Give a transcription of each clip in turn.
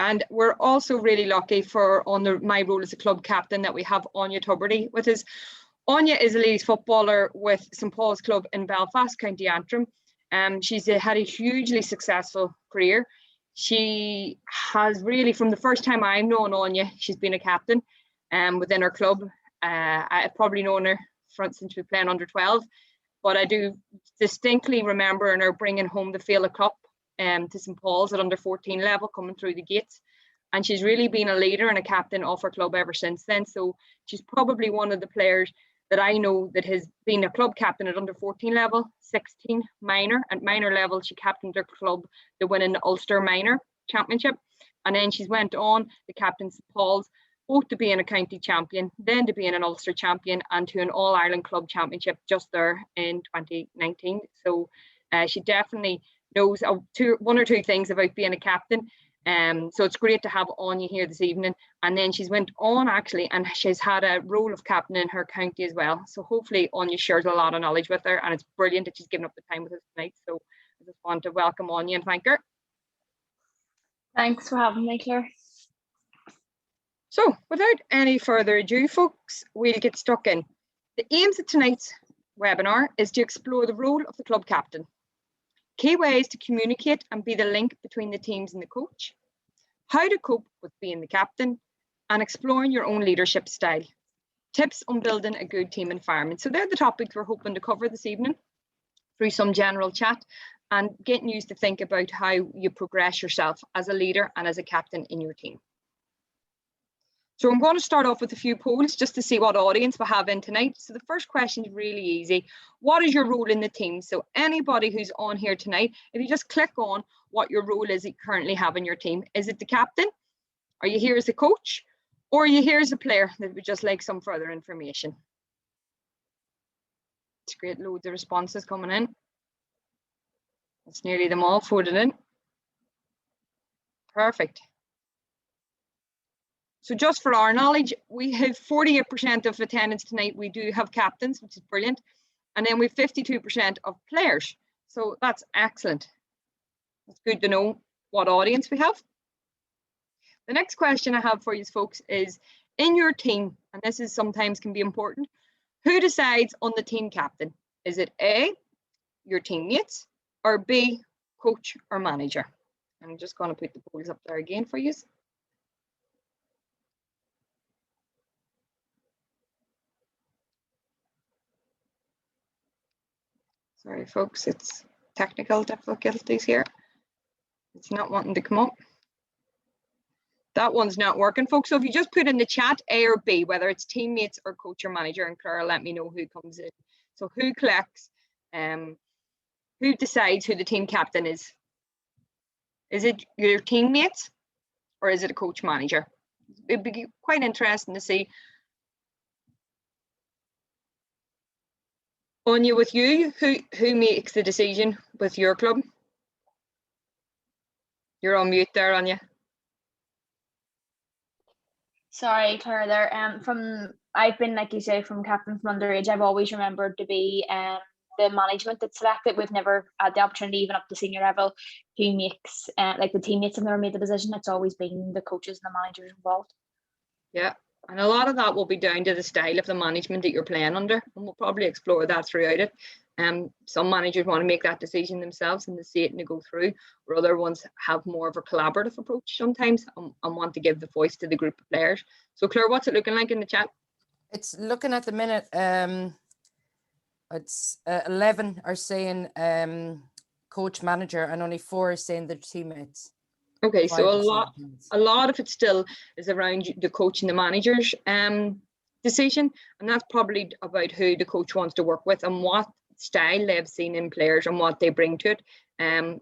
And we're also really lucky for my role as a club captain that we have Anya Tuberty with us. Anya is a ladies footballer with St Paul's Club in Belfast, County Antrim. She's had a hugely successful career. She has really, from the first time I've known Anya, she's been a captain within her club. I've probably known her since she was playing under 12, but I do distinctly remember her bringing home the Féile Cup to St Paul's at under 14 level, coming through the gates. And she's really been a leader and a captain of her club ever since then. So she's probably one of the players that I know that has been a club captain at under 14 level, 16 minor. At minor level, she captained her club to win an Ulster Minor Championship. And then she's went on to captain St Paul's, both to being a county champion, then to being an Ulster champion, and to an All-Ireland Club Championship just there in 2019. So she definitely knows one or two things about being a captain. So it's great to have Anya here this evening. And then she's went on actually, and she's had a role of captain in her county as well. So hopefully Anya shares a lot of knowledge with her, and it's brilliant that she's given up the time with us tonight. So I just want to welcome Anya and thank her. Thanks for having me, Claire. So without any further ado, folks, we'll get stuck in. The aims of tonight's webinar is to explore the role of the club captain, key ways to communicate and be the link between the teams and the coach, how to cope with being the captain, and exploring your own leadership style, tips on building a good team environment. So they're the topics we're hoping to cover this evening through some general chat and getting you to think about how you progress yourself as a leader and as a captain in your team. So I'm going to start off with a few polls just to see what audience we have in tonight. So the first question is really easy. What is your role in the team? So anybody who's on here tonight, if you just click on what your role is you currently have in your team. Is it the captain? Are you here as a coach? Or are you here as a player that would just like some further information? It's great, loads of responses coming in. That's nearly them all voted in. Perfect. So just for our knowledge, we have 48% of attendance tonight. We do have captains, which is brilliant. And then we have 52% of players. So that's excellent. It's good to know what audience we have. The next question I have for you folks is, in your team, and this is sometimes can be important, who decides on the team captain? Is it A, your teammates, or B, coach or manager? I'm just going to put the polls up there again for you. Sorry, folks, it's technical difficulties here. It's not wanting to come up. That one's not working, folks. So if you just put in the chat A or B, whether it's teammates or coach or manager, and Claire, let me know who comes in. So who collects, who decides who the team captain is? Is it your teammates or is it a coach manager? It'd be quite interesting to see. Anya, with you, who makes the decision with your club? You're on mute there, Anya. Sorry, Claire, there. I've been, like you say, from captain from underage. I've always remembered to be the management that's selected. We've never had the opportunity, even up to senior level, who makes like the teammates have never made the decision. It's always been the coaches and the managers involved. Yeah, and a lot of that will be down to the style of the management that you're playing under, and we'll probably explore that throughout it. Some managers want to make that decision themselves and they see it and they go through, where other ones have more of a collaborative approach sometimes and want to give the voice to the group of players. So Claire, what's it looking like in the chat? It's looking at the minute, it's 11 are saying coach manager and only 4 are saying their teammates. Okay, so a lot of it still is around the coach and the manager's decision, and that's probably about who the coach wants to work with and what style they've seen in players and what they bring to it.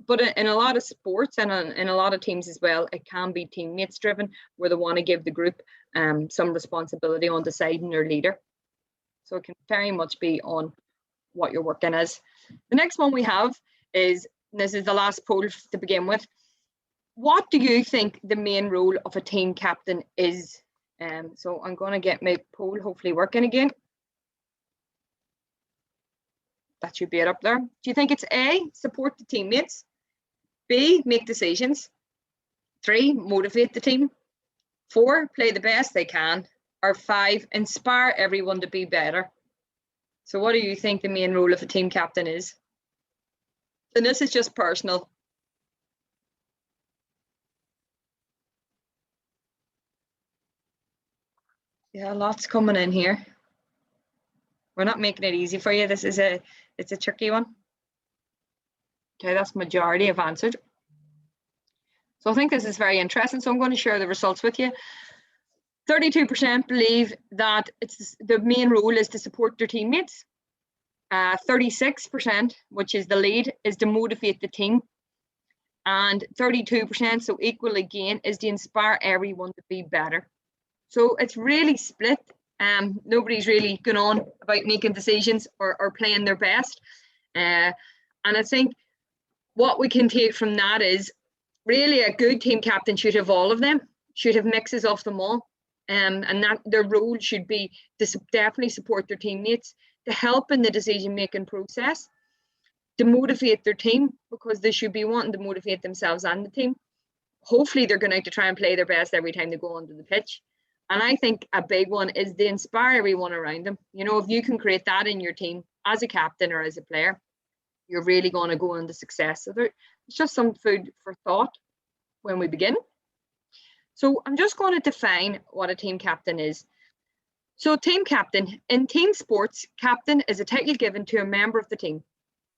But in a lot of sports and in a lot of teams as well, it can be teammates driven, where they want to give the group some responsibility on deciding their leader. So it can very much be on what you're working as. The next one we have is, this is the last poll to begin with. What do you think the main role of a team captain is? So I'm going to get my poll hopefully working again. That should be it up there. Do you think it's A, support the teammates, B, make decisions, 3, motivate the team. 4, play the best they can. Or 5, inspire everyone to be better. So what do you think the main role of a team captain is? And this is just personal. Yeah, lots coming in here. We're not making it easy for you. It's a tricky one. Okay, that's majority have answered. So I think this is very interesting. So I'm going to share the results with you. 32% believe that the main role is to support their teammates. 36%, which is the lead, is to motivate the team. And 32%, so equal again, is to inspire everyone to be better. So it's really split. Nobody's really going on about making decisions or playing their best. And I think what we can take from that is really a good team captain should have all of them, should have mixes of them all. And that their role should be to definitely support their teammates, to help in the decision-making process, to motivate their team, because they should be wanting to motivate themselves and the team. Hopefully they're going to try and play their best every time they go onto the pitch. And I think a big one is to inspire everyone around them. You know, if you can create that in your team as a captain or as a player, you're really going to go into success. So it's just some food for thought when we begin. So I'm just going to define what a team captain is. So team captain, in team sports, captain is a title given to a member of the team.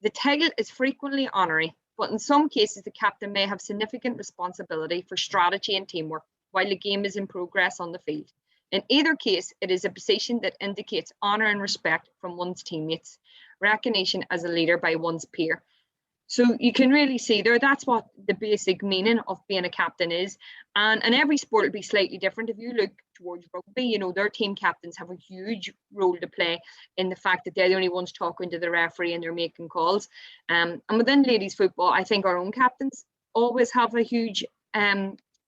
The title is frequently honorary, but in some cases, the captain may have significant responsibility for strategy and teamwork while the game is in progress on the field. In either case, it is a position that indicates honor and respect from one's teammates, recognition as a leader by one's peer. So you can really see there, that's what the basic meaning of being a captain is. And every sport will be slightly different. If you look towards rugby, you know, their team captains have a huge role to play in the fact that they're the only ones talking to the referee and they're making calls. And within ladies football, I think our own captains always have a huge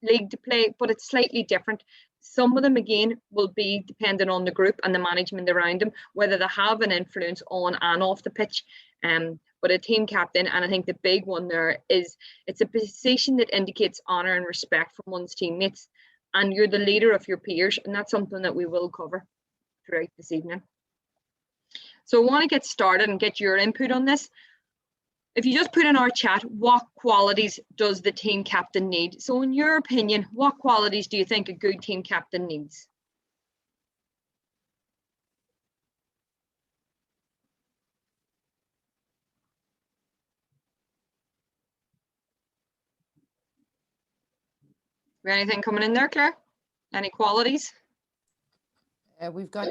league to play, but it's slightly different. Some of them, again, will be dependent on the group and the management around them, whether they have an influence on and off the pitch. But a team captain, and I think the big one there is, it's a position that indicates honour and respect from one's teammates, and you're the leader of your peers, and that's something that we will cover throughout this evening. So I want to get started and get your input on this. If you just put in our chat, what qualities does the team captain need? So in your opinion, what qualities do you think a good team captain needs? Anything coming in there, Claire? Any qualities? We've got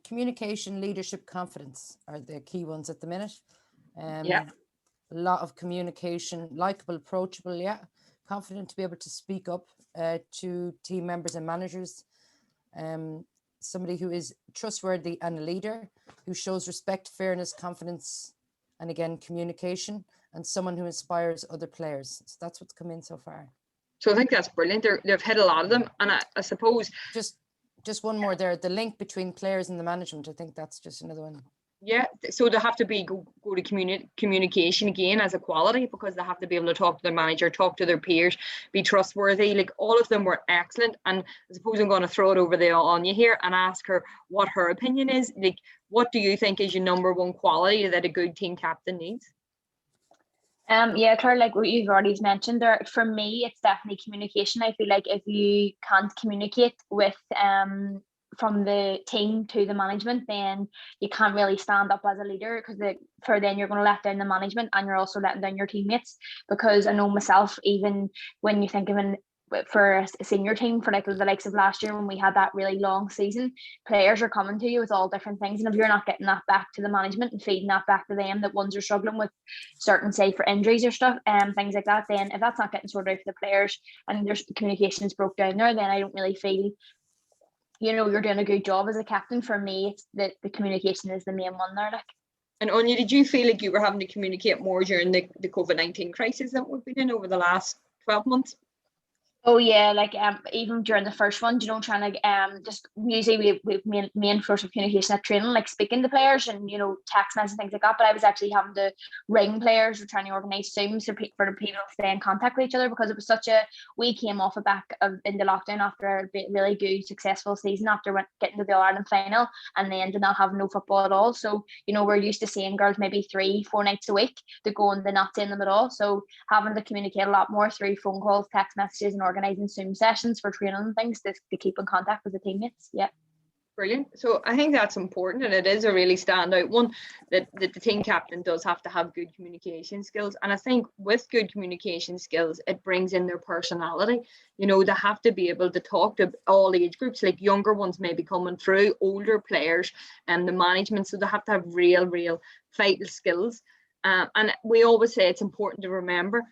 communication, leadership, confidence are the key ones at the minute. Yeah. A lot of communication, likable, approachable, yeah. Confident to be able to speak up to team members and managers. Somebody who is trustworthy and a leader, who shows respect, fairness, confidence, and again, communication, and someone who inspires other players. So that's what's come in so far. So I think that's brilliant. They've hit a lot of them. And I suppose... Just one more there, the link between players and the management. I think that's just another one. Yeah, so they have to be go to communication again as a quality, because they have to be able to talk to their manager, talk to their peers, be trustworthy. Like, all of them were excellent. And I suppose I'm going to throw it over there on you here and ask her what her opinion is. Like, what do you think is your number one quality that a good team captain needs? Yeah, Claire, like what you've already mentioned there, for me, it's definitely communication. I feel like if you can't communicate with from the team to the management, then you can't really stand up as a leader, because then you're going to let down the management and you're also letting down your teammates. Because I know myself, even when you think of for a senior team, for like the likes of last year when we had that really long season, players are coming to you with all different things, and if you're not getting that back to the management and feeding that back to them, that ones are struggling with certain, say, for injuries or stuff and things like that, then if that's not getting sorted out for the players and there's communications broke down there, then I don't really feel, you know, you're doing a good job as a captain. For me, it's that the communication is the main one there. Like. And Anya, did you feel like you were having to communicate more during the COVID-19 crisis that we've been in over the last 12 months? Oh yeah, like even during the first one, you know, trying to just usually we main source of communication at training, like speaking to players and you know text messages and things like that. But I was actually having to ring players or trying to organise Zooms for the people to stay in contact with each other, because it was such a, we came off the back of in the lockdown after a really good successful season after getting to the All Ireland final, and then to not having no football at all. So you know we're used to seeing girls maybe 3-4 nights a week to go and they're not seeing them at all. So having to communicate a lot more through phone calls, text messages, and organising Zoom sessions for training and things to keep in contact with the teammates. Yeah. Brilliant. So I think that's important, and it is a really standout one that the team captain does have to have good communication skills. And I think with good communication skills, it brings in their personality. You know, they have to be able to talk to all age groups, like younger ones maybe coming through, older players, and the management. So they have to have real vital skills. And we always say it's important to remember,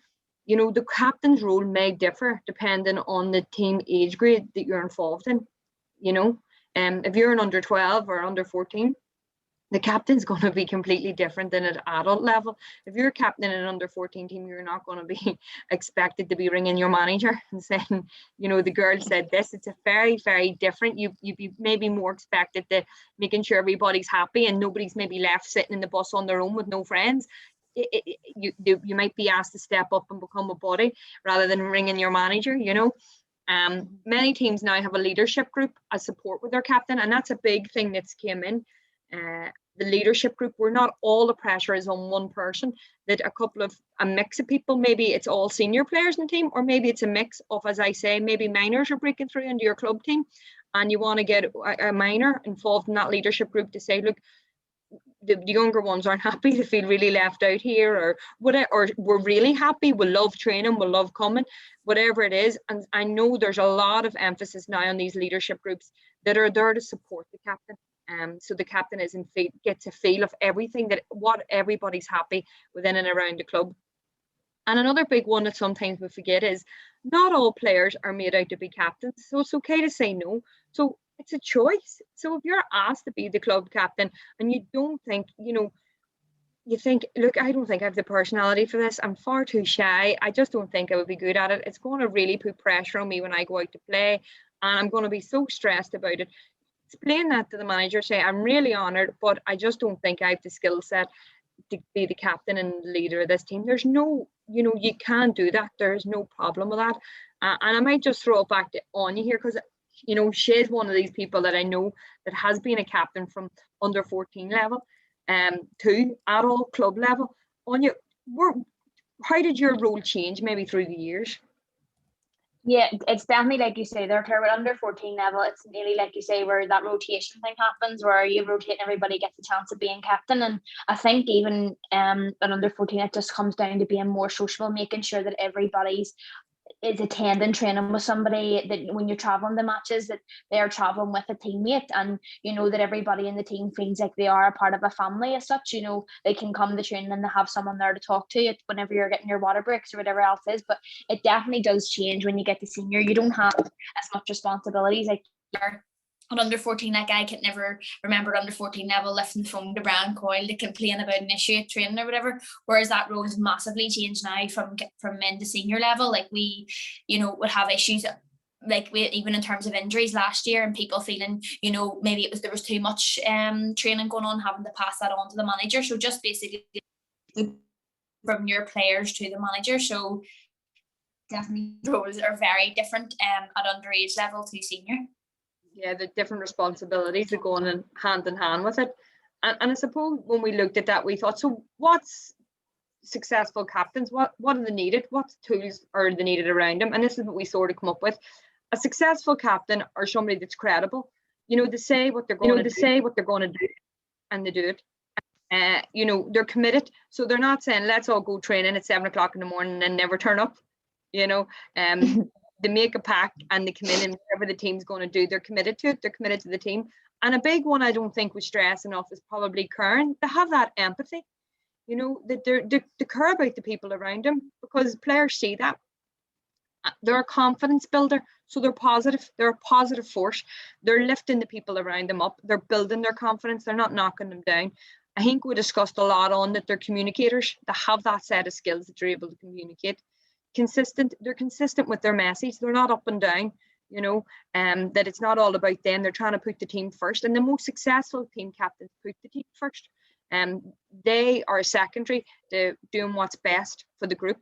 you know, the captain's role may differ depending on the team age grade that you're involved in, you know. If you're an under 12 or under 14, the captain's going to be completely different than at adult level. If you're captain in an under 14 team, you're not going to be expected to be ringing your manager and saying, you know, the girl said this. It's a very different. You'd be maybe more expected to making sure everybody's happy and nobody's maybe left sitting in the bus on their own with no friends. You might be asked to step up and become a body rather than ringing your manager, you know. Many teams now have a leadership group as support with their captain, and that's a big thing that's came in. The leadership group, where not all the pressure is on one person, that a mix of people, maybe it's all senior players in the team, or maybe it's a mix of, as I say, maybe minors are breaking through into your club team and you want to get a minor involved in that leadership group to say, look, the younger ones aren't happy, they feel really left out here, or whatever, or we're really happy, we love training, we love coming, whatever it is. And I know there's a lot of emphasis now on these leadership groups that are there to support the captain. So the captain gets a feel of everything, that what everybody's happy within and around the club. And another big one that sometimes we forget is not all players are made out to be captains, so it's okay to say no. So it's a choice. So if you're asked to be the club captain and you don't think, you know, you think, look, I don't think I have the personality for this, I'm far too shy, I just don't think I would be good at it, it's going to really put pressure on me when I go out to play and I'm going to be so stressed about it. Explain that to the manager, say, I'm really honoured, but I just don't think I have the skill set to be the captain and leader of this team. There's no, you know, you can do that. There's no problem with that. And I might just throw it back to Anya here, because, you know, she's one of these people that I know that has been a captain from under 14 level to adult club level. Anya, how did your role change maybe through the years? Yeah, it's definitely like you say, they're clear under 14 level. It's nearly like you say, where that rotation thing happens, where you rotate and everybody gets a chance of being captain. And I think even at under 14, it just comes down to being more sociable, making sure that everybody's is attending training with somebody, that when you're traveling the matches, that they're traveling with a teammate, and you know that everybody in the team feels like they are a part of a family as such. You know, they can come to training and they have someone there to talk to it whenever you're getting your water breaks or whatever else is. But it definitely does change when you get to senior. You don't have as much responsibilities like you're at under 14. Like I can never remember at under 14 level lifting the phone to Brian Coyle to complain about an issue at training or whatever, whereas that role has massively changed now from men to senior level. Like we, you know, would have issues like we, even in terms of injuries last year, and people feeling, you know, maybe there was too much training going on, having to pass that on to the manager. So just basically from your players to the manager. So definitely roles are very different at underage level to senior. Yeah, the different responsibilities are going in hand with it. And I suppose when we looked at that, we thought, so what's successful captains? What are they needed? What tools are they needed around them? And this is what we sort of come up with. A successful captain or somebody that's credible. You know, they say what they're going to do, and they do it. You know, they're committed. So they're not saying, let's all go training at 7 o'clock in the morning and never turn up. You know, they make a pact and they come in, and whatever the team's going to do, they're committed to it. They're committed to the team. And a big one I don't think we stress enough is probably Karen. They have that empathy, you know, that they care about the people around them, because players see that. They're a confidence builder, so they're positive. They're a positive force. They're lifting the people around them up. They're building their confidence. They're not knocking them down. I think we discussed a lot on that they're communicators. They have that set of skills that they're able to communicate. consistent. They're consistent with their message. They're not up and down, you know, that it's not all about them. They're trying to put the team first, and the most successful team captains put the team first. They are secondary to doing what's best for the group.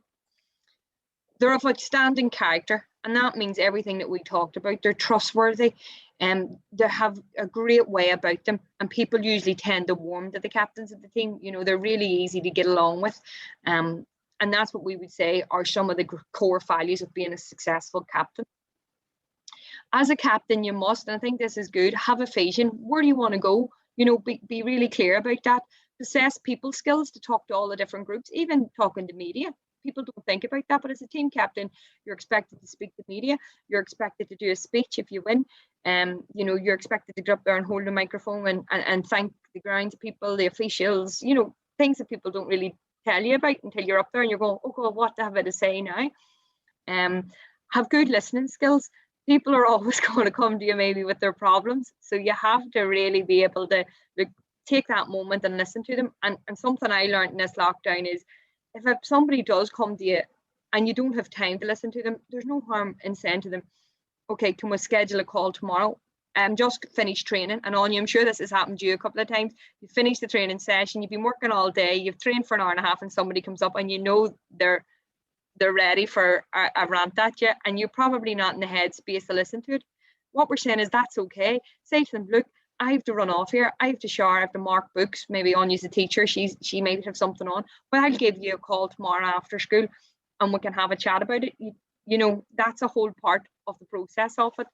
They're of outstanding character, and that means everything that we talked about. They're trustworthy, and they have a great way about them, and people usually tend to warm to the captains of the team. You know, they're really easy to get along with, and that's what we would say are some of the core values of being a successful captain. As a captain, you must, and I think this is good, have a vision. Where do you want to go? You know, be really clear about that. Possess people skills to talk to all the different groups, even talking to media. People don't think about that, but as a team captain, you're expected to speak to media. You're expected to do a speech if you win. You know, you're expected to get up there and hold a microphone and thank the grounds people, the officials, you know, things that people don't really tell you about until you're up there and you're going, oh God, what have I to say now? Have good listening skills. People are always going to come to you maybe with their problems. So you have to really be able to take that moment and listen to them. And something I learned in this lockdown is if somebody does come to you and you don't have time to listen to them, there's no harm in saying to them, okay, can we schedule a call tomorrow? Just finished training. And Anya, I'm sure this has happened to you a couple of times. You finish the training session, you've been working all day, you've trained for an hour and a half, and somebody comes up and you know they're ready for a rant at you, and you're probably not in the headspace to listen to it. What we're saying is that's okay. Say to them, look, I have to run off here. I have to shower. I have to mark books. Maybe Anya's a teacher. She might have something on. But I'll give you a call tomorrow after school, and we can have a chat about it. You know, that's a whole part of the process of it.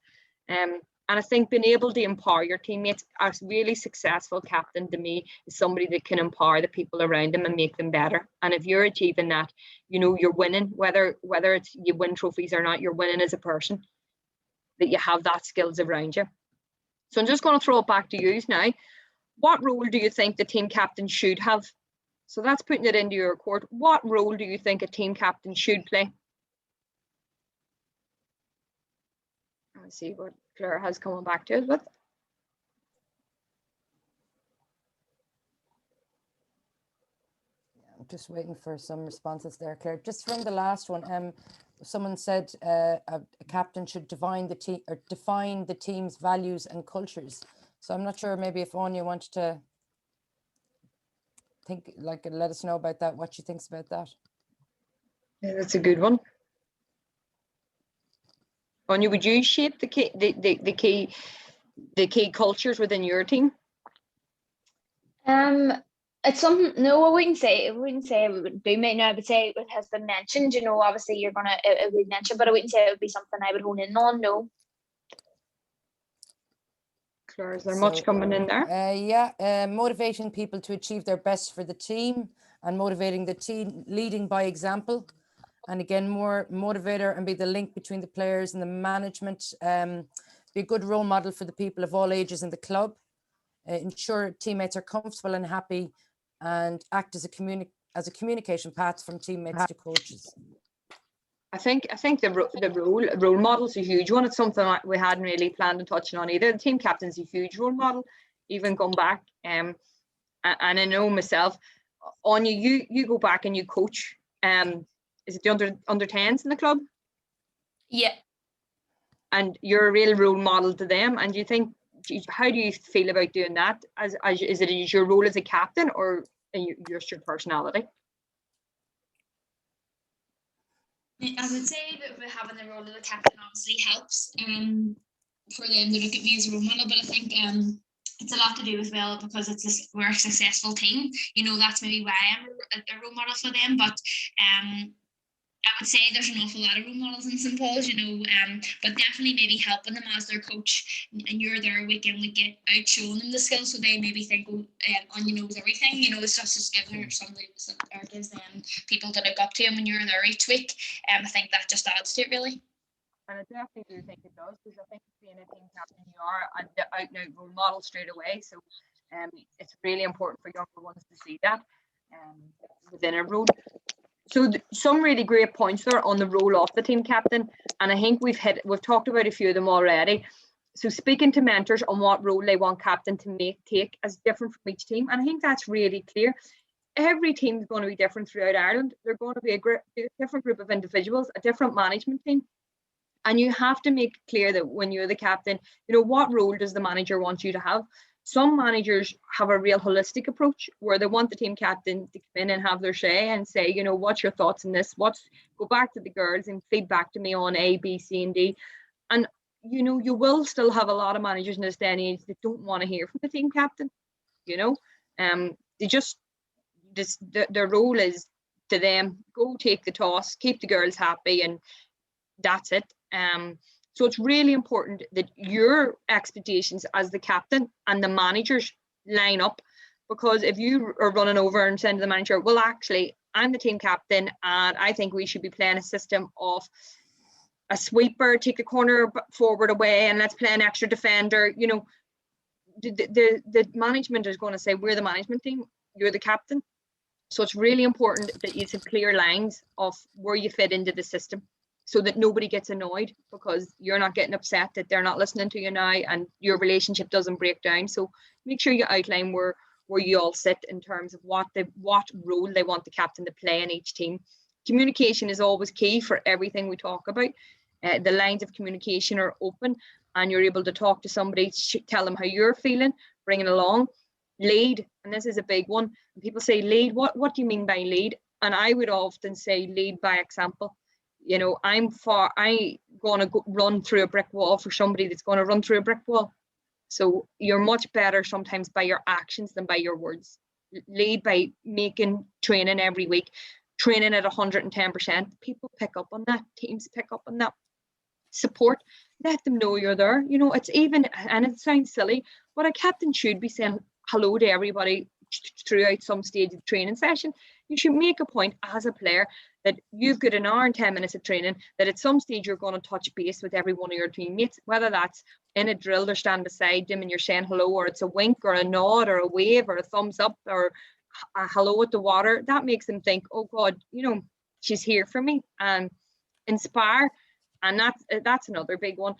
And I think being able to empower your teammates, a really successful captain to me is somebody that can empower the people around them and make them better. And if you're achieving that, you know, you're winning, whether it's you win trophies or not, you're winning as a person, that you have that skills around you. So I'm just going to throw it back to you now. What role do you think the team captain should have? So that's putting it into your court. What role do you think a team captain should play? Let's see what Claire has coming back to us with. I'm just waiting for some responses there, Claire. Just from the last one, someone said a captain should define the team's values and cultures. So I'm not sure, maybe if Anya wanted to let us know about that, what she thinks about that. Yeah, that's a good one. Anya, would you shape the key cultures within your team? It's something. No, I wouldn't say it would be. No, I would say it has been mentioned. You know, obviously it would be mentioned, but I wouldn't say it would be something I would hone in on. No. Claire, is there much coming in there? Motivating people to achieve their best for the team and motivating the team, leading by example. And again, more motivator and be the link between the players and the management. Be a good role model for the people of all ages in the club. Ensure teammates are comfortable and happy, and act as a communication path from teammates to coaches. I think the role model is a huge one. It's something that we hadn't really planned on touching on either. The team captain's a huge role model, even going back. And I know myself, Anya, you go back and you coach. Is it the under 10s in the club? Yeah. And you're a real role model to them. And you think, how do you feel about doing that? Is it your role as a captain, or just your personality? I would say that having the role of the captain obviously helps for them to look at me as a role model, but I think it's a lot to do as well because we're a successful team. You know, that's maybe why I'm a role model for them, but I would say there's an awful lot of role models in St. Paul's, you know, but definitely maybe helping them as their coach, and you're there week in, week out, showing them the skills, so they maybe think, Anya knows everything, you know. It's just giving her something, or gives them people to look up to, and when you're there each week, I think that just adds to it, really. And I definitely do think it does, because I think being a team captain, you are an out-and-out role model straight away, so it's really important for younger ones to see that within a role. So some really great points there on the role of the team captain, and I think we've talked about a few of them already. So speaking to mentors on what role they want captain to take as different from each team, and I think that's really clear. every team is going to be different throughout Ireland. They're going to be a different group of individuals, a different management team. And you have to make clear that when you're the captain, you know, what role does the manager want you to have? Some managers have a real holistic approach where they want the team captain to come in and have their say and say, you know, what's your thoughts on this? Go back to the girls and feed back to me on A, B, C, and D. And, you know, you will still have a lot of managers in this day and age that don't want to hear from the team captain, you know. They just, their role is to them, go take the toss, keep the girls happy, and that's it. So it's really important that your expectations as the captain and the managers line up, because if you are running over and saying to the manager, well, actually, I'm the team captain and I think we should be playing a system of a sweeper, take a corner forward away, and let's play an extra defender, you know, the management is going to say, we're the management team, you're the captain. So it's really important that you have clear lines of where you fit into the system, so that nobody gets annoyed because you're not getting upset that they're not listening to you now, and your relationship doesn't break down. So make sure you outline where you all sit in terms of what role they want the captain to play in each team. Communication is always key for everything we talk about. The lines of communication are open and you're able to talk to somebody, tell them how you're feeling, bring it along. Lead, and this is a big one. People say lead, what do you mean by lead? And I would often say lead by example. You know, I'm going to run through a brick wall for somebody that's going to run through a brick wall. So you're much better sometimes by your actions than by your words. Lead by making training every week, training at 110%. People pick up on that. Teams pick up on that. Support, let them know you're there. You know, it's even, and it sounds silly, but a captain should be saying hello to everybody throughout some stage of the training session. You should make a point as a player that you've got an hour and 10 minutes of training, that at some stage you're going to touch base with every one of your teammates, whether that's in a drill, they're standing beside them and you're saying hello, or it's a wink or a nod or a wave or a thumbs up or a hello at the water. That makes them think, oh God, you know, she's here for me, and inspire. And that's another big one.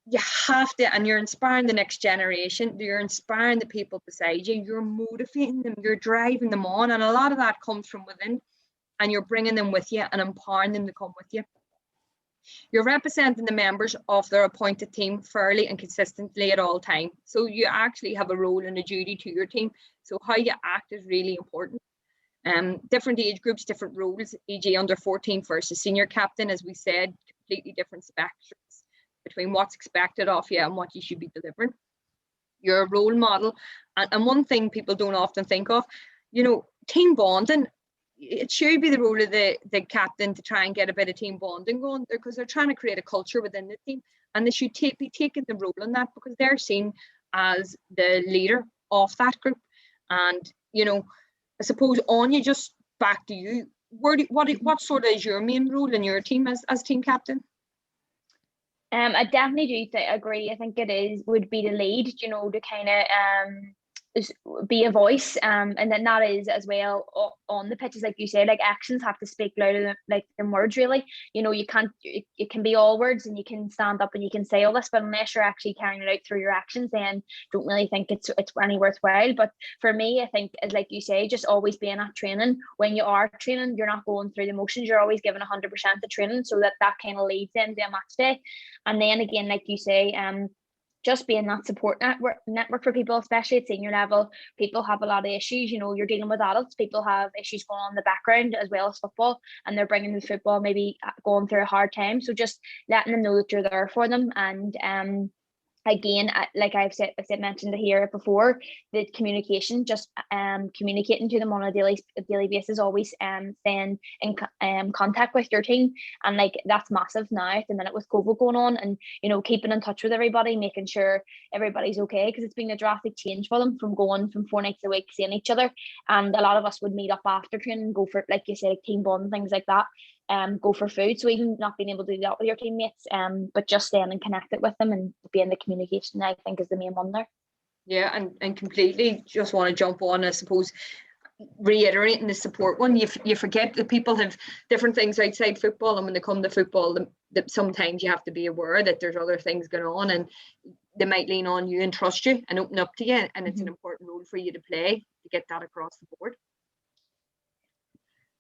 You have to, and you're inspiring the next generation, you're inspiring the people beside you, you're motivating them, you're driving them on, and a lot of that comes from within, and you're bringing them with you and empowering them to come with you. You're representing the members of their appointed team fairly and consistently at all times. So you actually have a role and a duty to your team. So how you act is really important. Different age groups, different roles, e.g. under 14 versus senior captain, as we said, completely different spectrums between what's expected of you and what you should be delivering. You're a role model. And one thing people don't often think of, you know, team bonding, it should be the role of the captain to try and get a bit of team bonding going, because they're trying to create a culture within the team, and they should be taking the role in that, because they're seen as the leader of that group. And, you know, I suppose, Anya, just back to you, what sort of is your main role in your team as team captain? I definitely do agree. I think would be the lead, you know, to kind of be a voice, and then that is as well on the pitches, like you say, like actions have to speak louder than words, really. You know, you can't, it can be all words and you can stand up and you can say all this, but unless you're actually carrying it out through your actions, then don't really think it's any worthwhile. But for me, I think, like you say, just always being at training. When you are training, you're not going through the motions, you're always giving 100% to training, so that kind of leads into a match day. And then again, like you say, just being that support network for people, especially at senior level. People have a lot of issues. You know, you're dealing with adults. People have issues going on in the background as well as football, and they're bringing the football, maybe going through a hard time. So just letting them know that you're there for them. And again, like I've mentioned here before, the communication, just communicating to them on a daily basis, always staying in contact with your team, and like that's massive now at the minute with COVID going on, and you know, keeping in touch with everybody, making sure everybody's okay, because it's been a drastic change for them from going from 4 nights a week seeing each other. And a lot of us would meet up after training, go for, like you said, like team bond, things like that. Go for food. So even not being able to do that with your teammates, but just staying and connected with them and being the communication, I think, is the main one there. Yeah, and completely just want to jump on, I suppose, reiterating the support one. You forget that people have different things outside football, and when they come to football, that sometimes you have to be aware that there's other things going on, and they might lean on you and trust you and open up to you, and it's an important role for you to play to get that across the board.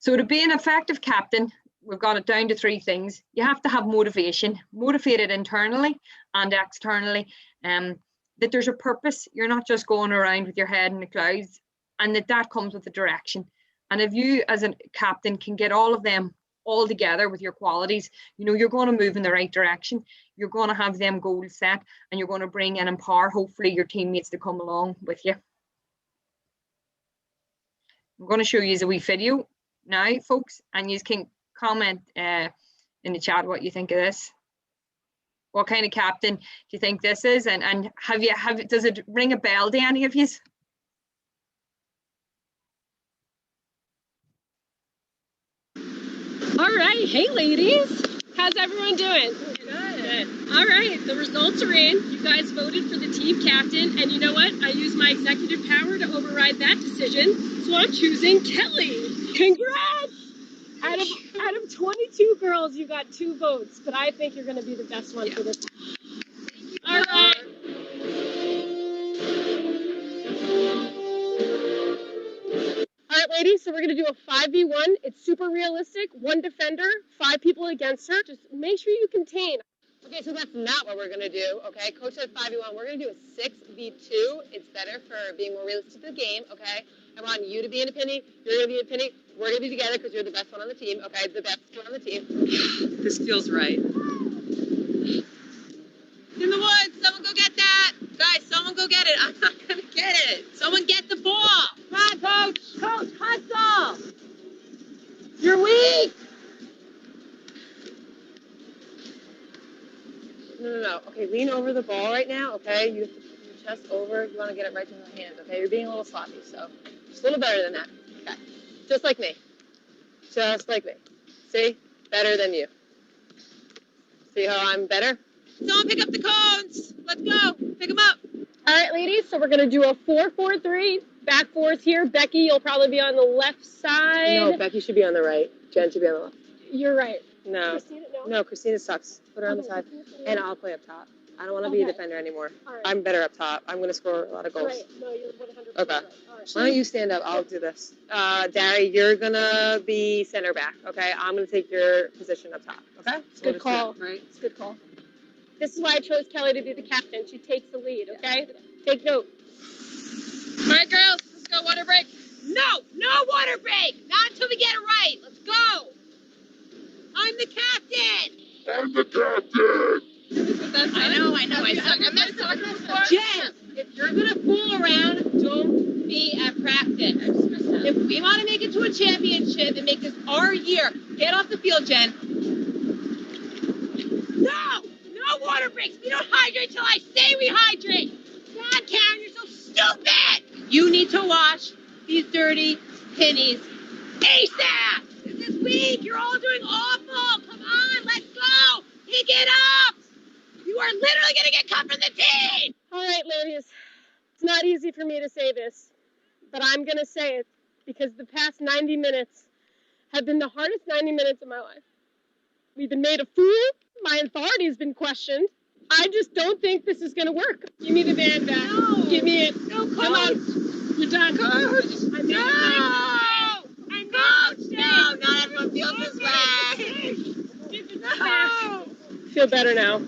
So to be an effective captain, we've got it down to 3 things. You have to have motivation, motivated internally and externally, that there's a purpose. You're not just going around with your head in the clouds, and that comes with the direction. And if you as a captain can get all of them all together with your qualities, you're going to move in the right direction. You're going to have them goals set, and you're going to bring and empower, hopefully, your teammates to come along with you. I'm going to show you a wee video now, folks, and you can comment in the chat what you think of this. What kind of captain do you think this is? And does it ring a bell to any of you? All right, hey ladies, how's everyone doing? Good. All right, the results are in. You guys voted for the team captain, and you know what? I used my executive power to override that decision, so I'm choosing Kelly. Congrats! Out of 22 girls, you got 2 votes, but I think you're going to be the best one for this. All right. All right, ladies, so we're going to do a 5v1. It's super realistic. 1 defender, 5 people against her. Just make sure you contain. Okay, so that's not what we're going to do, okay? Coach said 5v1. We're going to do a 6v2. It's better for being more realistic to the game, okay? I want you to be in a penny. You're going to be in a penny. We're going to be together because you're the best one on the team, okay? The best one on the team. This feels right. In the woods. Someone go get that. Guys, someone go get it. I'm not going to get it. Someone get the ball. Come on, Coach. Coach, hustle. You're weak. No. Okay, lean over the ball right now, okay? You have to put your chest over. You want to get it right in the hand, okay? You're being a little sloppy, so just a little better than that. Okay. Just like me. Just like me. See? Better than you. See how I'm better? Someone pick up the cones. Let's go. Pick them up. All right, ladies, so we're going to do a 4-4-3. Back 4's here. Becky, you'll probably be on the left side. No, Becky should be on the right. Jen should be on the left. You're right. No. Christina, no, Christina sucks. Put her on the side. And I'll play up top. I don't want to be a defender anymore. Right. I'm better up top. I'm going to score a lot of goals. Right. No, you're 100% okay. Right. All right. Why don't you stand up? I'll do this. Dari, you're going to be center back, okay? I'm going to take your position up top, okay? It's good call. Right? It's a good call. This is why I chose Kelly to be the captain. She takes the lead, okay? Yeah. Take note. All right, girls, let's go water break. No water break. Not until we get it right. Let's go. I'm the captain. I'm the captain. I know. I'm not talking about Jen, if you're going to fool around, don't be at practice. If we want to make it to a championship and make this our year, get off the field, Jen. No water breaks. We don't hydrate till I say we hydrate. God, Karen, you're so stupid. You need to wash these dirty pennies ASAP. This is weak. You're all doing awful. Come on, let's go. Pick it up. You are literally going to get cut from the team. All right, ladies. It's not easy for me to say this, but I'm going to say it because the past 90 minutes have been the hardest 90 minutes of my life. We've been made a fool. My authority has been questioned. I just don't think this is going to work. Give me the band back. No. Give me it. No, Coach. Come on. You're done. Coach. I'm Coach. No, not everyone feels this way. No. Feel better now.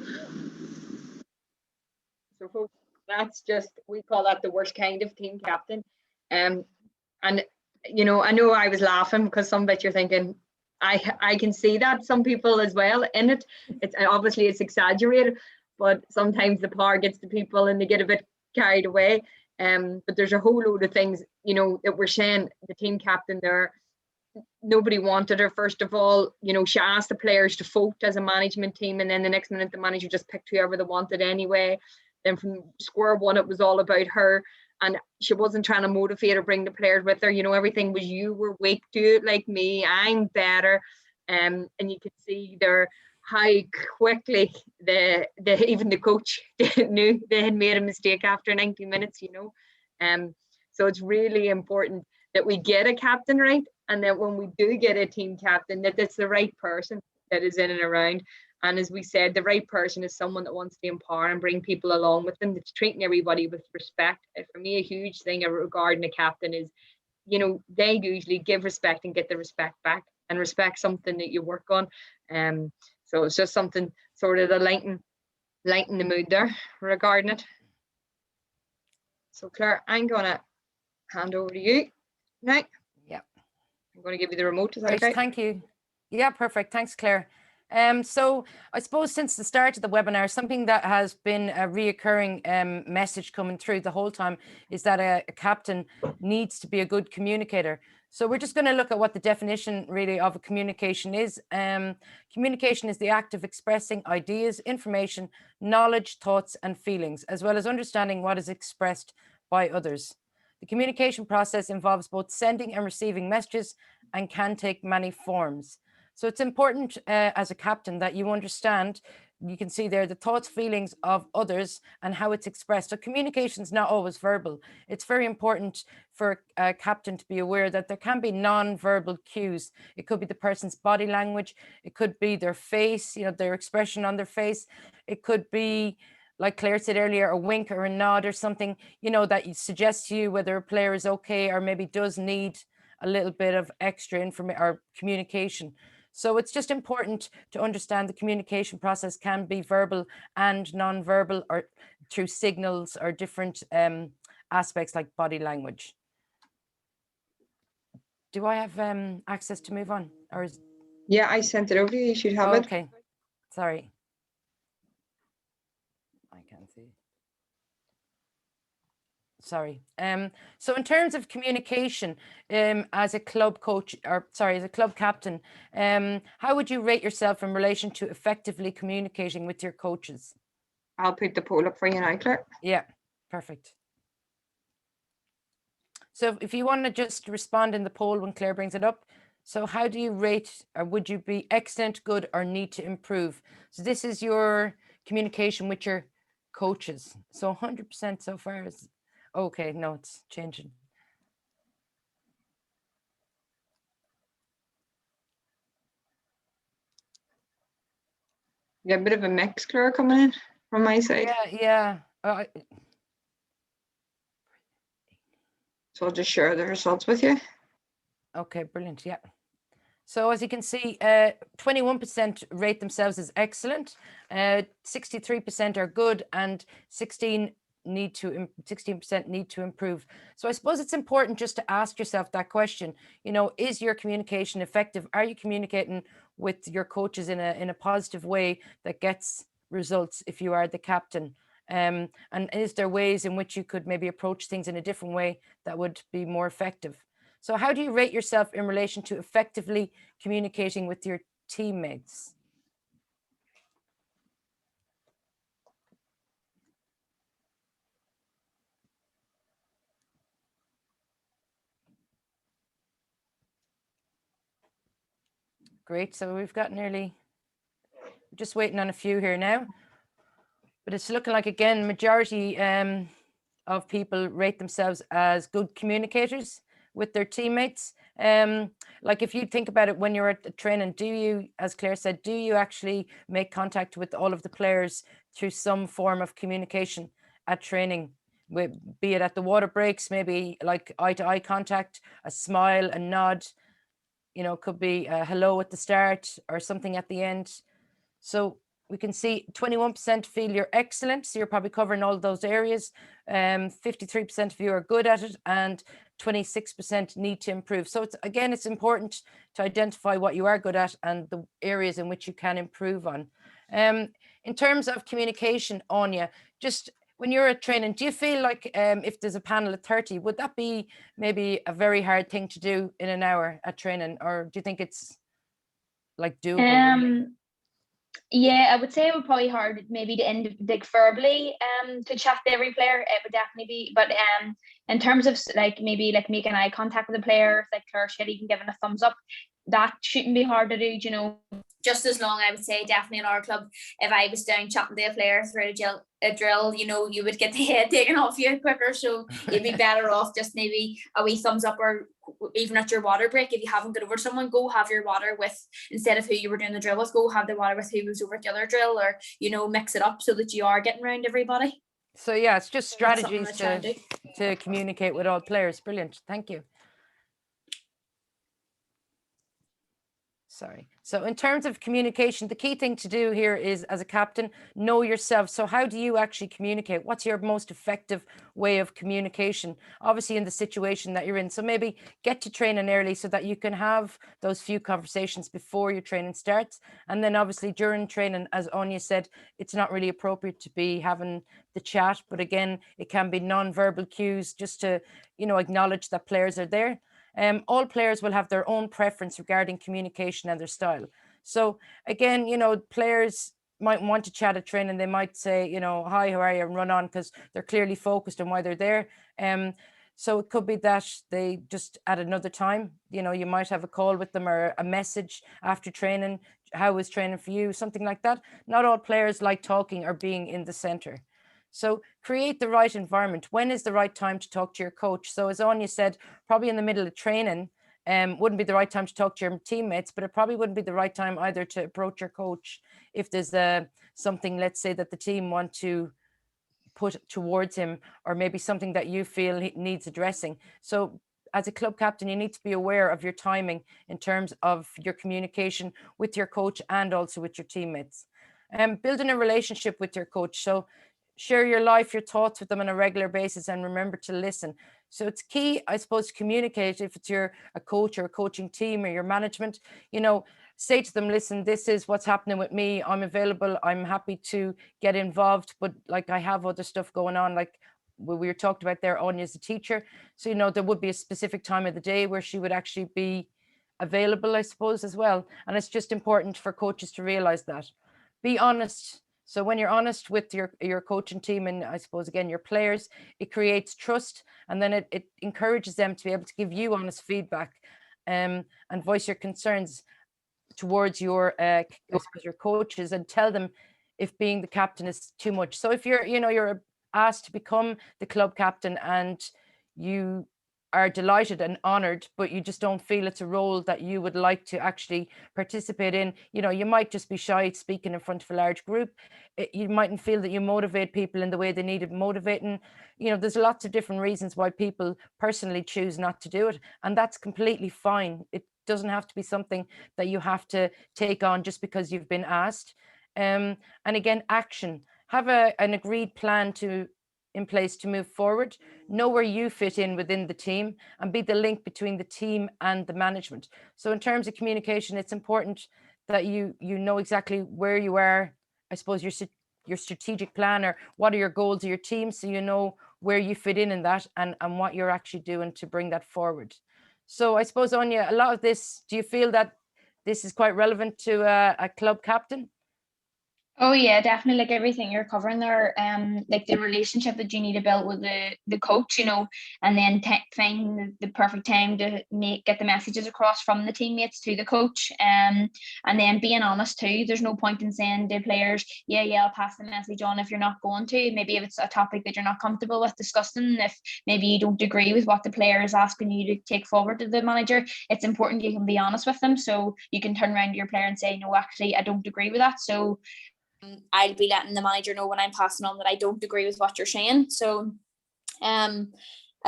So folks, that's just, we call that the worst kind of team captain. And I know I was laughing because some bit you're thinking, I can see that some people as well in it. It's obviously it's exaggerated, but sometimes the power gets to people and they get a bit carried away. But there's a whole load of things, that we're saying the team captain there. Nobody wanted her, first of all. She asked the players to vote as a management team, and then the next minute the manager just picked whoever they wanted anyway. Then from square one, it was all about her, and she wasn't trying to motivate or bring the players with her. Everything was, you were weak, do it like me, I'm better. And you could see there how quickly even the coach knew they had made a mistake after 90 minutes. So it's really important that we get a captain right, and that when we do get a team captain, that it's the right person that is in and around. And as we said, the right person is someone that wants to empower and bring people along with them, that's treating everybody with respect. And for me, a huge thing regarding a captain is you know, they usually give respect and get the respect back, and respect something that you work on. So it's just something sort of to lighten the mood there regarding it. So Claire, I'm gonna hand over to you now. Yeah. I'm going to give you the remote. Is that Great, okay? thank you. Yeah, perfect. Thanks, Claire. So I suppose since the start of the webinar, something that has been a reoccurring message coming through the whole time is that a captain needs to be a good communicator. So we're just going to look at what the definition really of a communication is. Communication is the act of expressing ideas, information, knowledge, thoughts, and feelings, as well as understanding what is expressed by others. The communication process involves both sending and receiving messages and can take many forms. So it's important as a captain that you understand, you can see there, the thoughts, feelings of others and how it's expressed. So communication is not always verbal. It's very important for a captain to be aware that there can be non-verbal cues. It could be the person's body language. It could be their face, you know, their expression on their face. It could be, like Claire said earlier, a wink or a nod or something, you know, that suggests to you whether a player is okay or maybe does need a little bit of extra information or communication. So it's just important to understand the communication process can be verbal and non-verbal, or through signals or different aspects like body language. Do I have access to move on, or is... Yeah, I sent it over to you. You should have it. Okay, sorry. I can't see. Sorry. So in terms of communication, as a club coach, or sorry, as a club captain, how would you rate yourself in relation to effectively communicating with your coaches? I'll put the poll up for you now, Claire. Yeah, perfect. So if you want to just respond in the poll when Claire brings it up. So how do you rate, or would you be excellent, good, or need to improve? So this is your communication with your coaches. So 100% so far is... Okay, no, it's changing. You got a bit of a mix, Claire, coming in from my side. Yeah. So I'll just share the results with you. Okay, brilliant. Yeah. So as you can see, 21% rate themselves as excellent, 63% are good, and 16% need to improve. So I suppose it's important just to ask yourself that question. You know, is your communication effective? Are you communicating with your coaches in a positive way that gets results if you are the captain? And is there ways in which you could maybe approach things in a different way that would be more effective? So how do you rate yourself in relation to effectively communicating with your teammates? Great, so we've got nearly, we're just waiting on a few here now, but it's looking like, again, majority of people rate themselves as good communicators with their teammates. Like if you think about it, when you're at the training, do you, as Claire said, do you actually make contact with all of the players through some form of communication at training? Be it at the water breaks, maybe like eye-to-eye contact, a smile, a nod, you know, could be a hello at the start or something at the end. So we can see 21% feel you're excellent, so you're probably covering all those areas. 53% of you are good at it, and 26% need to improve. So it's important to identify what you are good at and the areas in which you can improve on. In terms of communication, Anya, just when you're at training, do you feel like if there's a panel of 30, would that be maybe a very hard thing to do in an hour at training, or do you think it's like doable? Yeah, I would say it would probably hard maybe to dig verbally to chat to every player. It would definitely be, but in terms of like maybe like making eye contact with the player, like Claire said, even giving a thumbs up, that shouldn't be hard to do, you know. Just as long, I would say, definitely in our club, if I was down chatting to a player through a drill, you know, you would get the head taken off you quicker. So you'd be better off just maybe a wee thumbs up, or even at your water break, if you haven't got over someone, go have your water with, instead of who you were doing the drill with, go have the water with who was over at the other drill, or, you know, mix it up so that you are getting around everybody. So yeah, it's just strategies to communicate with all players. Brilliant, thank you. Sorry. So in terms of communication, the key thing to do here is, as a captain, know yourself. So how do you actually communicate? What's your most effective way of communication? Obviously in the situation that you're in. So maybe get to training early so that you can have those few conversations before your training starts. And then obviously during training, as Anya said, it's not really appropriate to be having the chat. But again, it can be non-verbal cues just to, acknowledge that players are there. All players will have their own preference regarding communication and their style. So again, players might want to chat at training. They might say, hi, how are you? And run on because they're clearly focused on why they're there. So it could be that they just at another time, you might have a call with them or a message after training. How was training for you? Something like that. Not all players like talking or being in the center. So create the right environment. When is the right time to talk to your coach? So as Anya said, probably in the middle of training wouldn't be the right time to talk to your teammates, but it probably wouldn't be the right time either to approach your coach if there's something, let's say, that the team want to put towards him, or maybe something that you feel needs addressing. So as a club captain, you need to be aware of your timing in terms of your communication with your coach and also with your teammates. Building a relationship with your coach. So share your life, your thoughts with them on a regular basis, and remember to listen. So it's key, I suppose, to communicate. If it's a coach or a coaching team or your management, say to them, listen, this is what's happening with me. I'm available. I'm happy to get involved, but like I have other stuff going on. Like we were talked about there, Anya's a teacher. So, there would be a specific time of the day where she would actually be available, I suppose, as well. And it's just important for coaches to realize that. Be honest. So when you're honest with your coaching team and I suppose, again, your players, it creates trust, and then it encourages them to be able to give you honest feedback and voice your concerns towards your coaches, and tell them if being the captain is too much. So if you're asked to become the club captain and you are delighted and honored, but you just don't feel it's a role that you would like to actually participate in, you might just be shy speaking in front of a large group. You mightn't feel that you motivate people in the way they need it motivating. There's lots of different reasons why people personally choose not to do it, and that's completely fine. It doesn't have to be something that you have to take on just because you've been asked. And again, action. Have an agreed plan in place to move forward. Know where you fit in within the team and be the link between the team and the management. So in terms of communication, it's important that you know exactly where you are, I suppose, your strategic plan, or what are your goals of your team, so you know where you fit in that and what you're actually doing to bring that forward. So I suppose, Anya, a lot of this, do you feel that this is quite relevant to a club captain? Oh yeah, definitely. Like everything you're covering there, like the relationship that you need to build with the coach, and then find the perfect time to get the messages across from the teammates to the coach, and then being honest too. There's no point in saying to players, yeah, I'll pass the message on if you're not going to. Maybe if it's a topic that you're not comfortable with discussing, if maybe you don't agree with what the player is asking you to take forward to the manager, it's important you can be honest with them, so you can turn around to your player and say, no, actually, I don't agree with that. So I'll be letting the manager know when I'm passing on that I don't agree with what you're saying. So I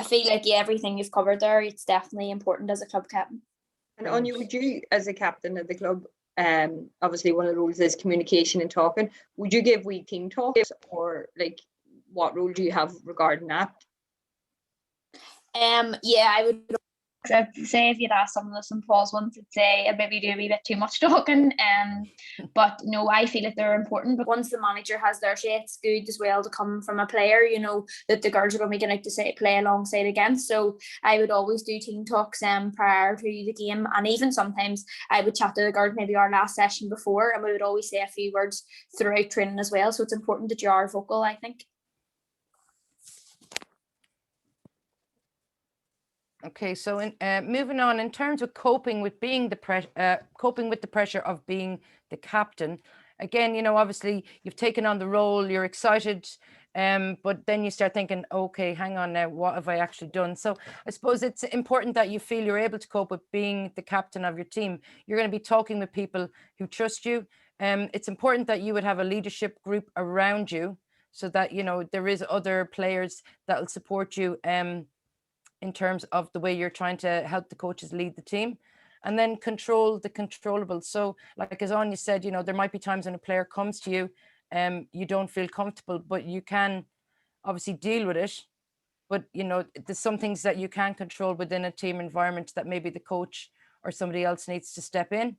feel like everything you've covered there, it's definitely important as a club captain. And Anya, would you, as a captain of the club, obviously one of the rules is communication and talking, would you give wee team talks, or like what role do you have regarding that? Yeah, I would say if you'd ask some of the St. Paul's ones, I'd say I maybe do a wee bit too much talking. But no, I feel like they're important. But once the manager has their say, it's good as well to come from a player, that the girls are going to be getting out to play alongside against. So I would always do team talks prior to the game, and even sometimes I would chat to the girls maybe our last session before, and we would always say a few words throughout training as well. So it's important that you are vocal, I think. Okay, so moving on, in terms of coping with the pressure of being the captain, again, obviously you've taken on the role, you're excited, but then you start thinking, okay, hang on now, what have I actually done? So I suppose it's important that you feel you're able to cope with being the captain of your team. You're going to be talking with people who trust you. It's important that you would have a leadership group around you, so that there is other players that will support you in terms of the way you're trying to help the coaches lead the team. and then control the controllables. So like as Anya said, you know, there might be times when a player comes to you, you don't feel comfortable, but you can obviously deal with it. But, you know, there's some things that you can control within a team environment that maybe the coach or somebody else needs to step in.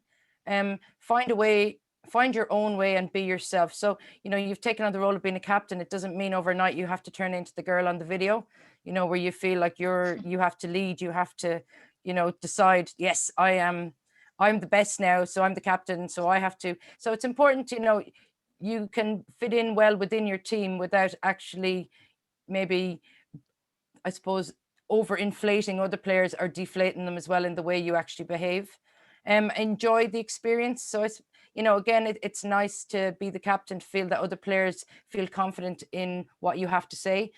Find a way, find your own way and be yourself. So, you know, you've taken on the role of being a captain. It doesn't mean overnight you have to turn into the girl on the video, you know, where you feel like you have to lead, you have to, you know, decide, yes, I'm the best now, so I'm the captain, so I have to. So it's important, you know, you can fit in well within your team without actually maybe, I suppose, overinflating other players or deflating them as well in the way you actually behave. Enjoy the experience. So it's, you know, again, it's nice to be the captain, to feel that other players feel confident in what you have to say.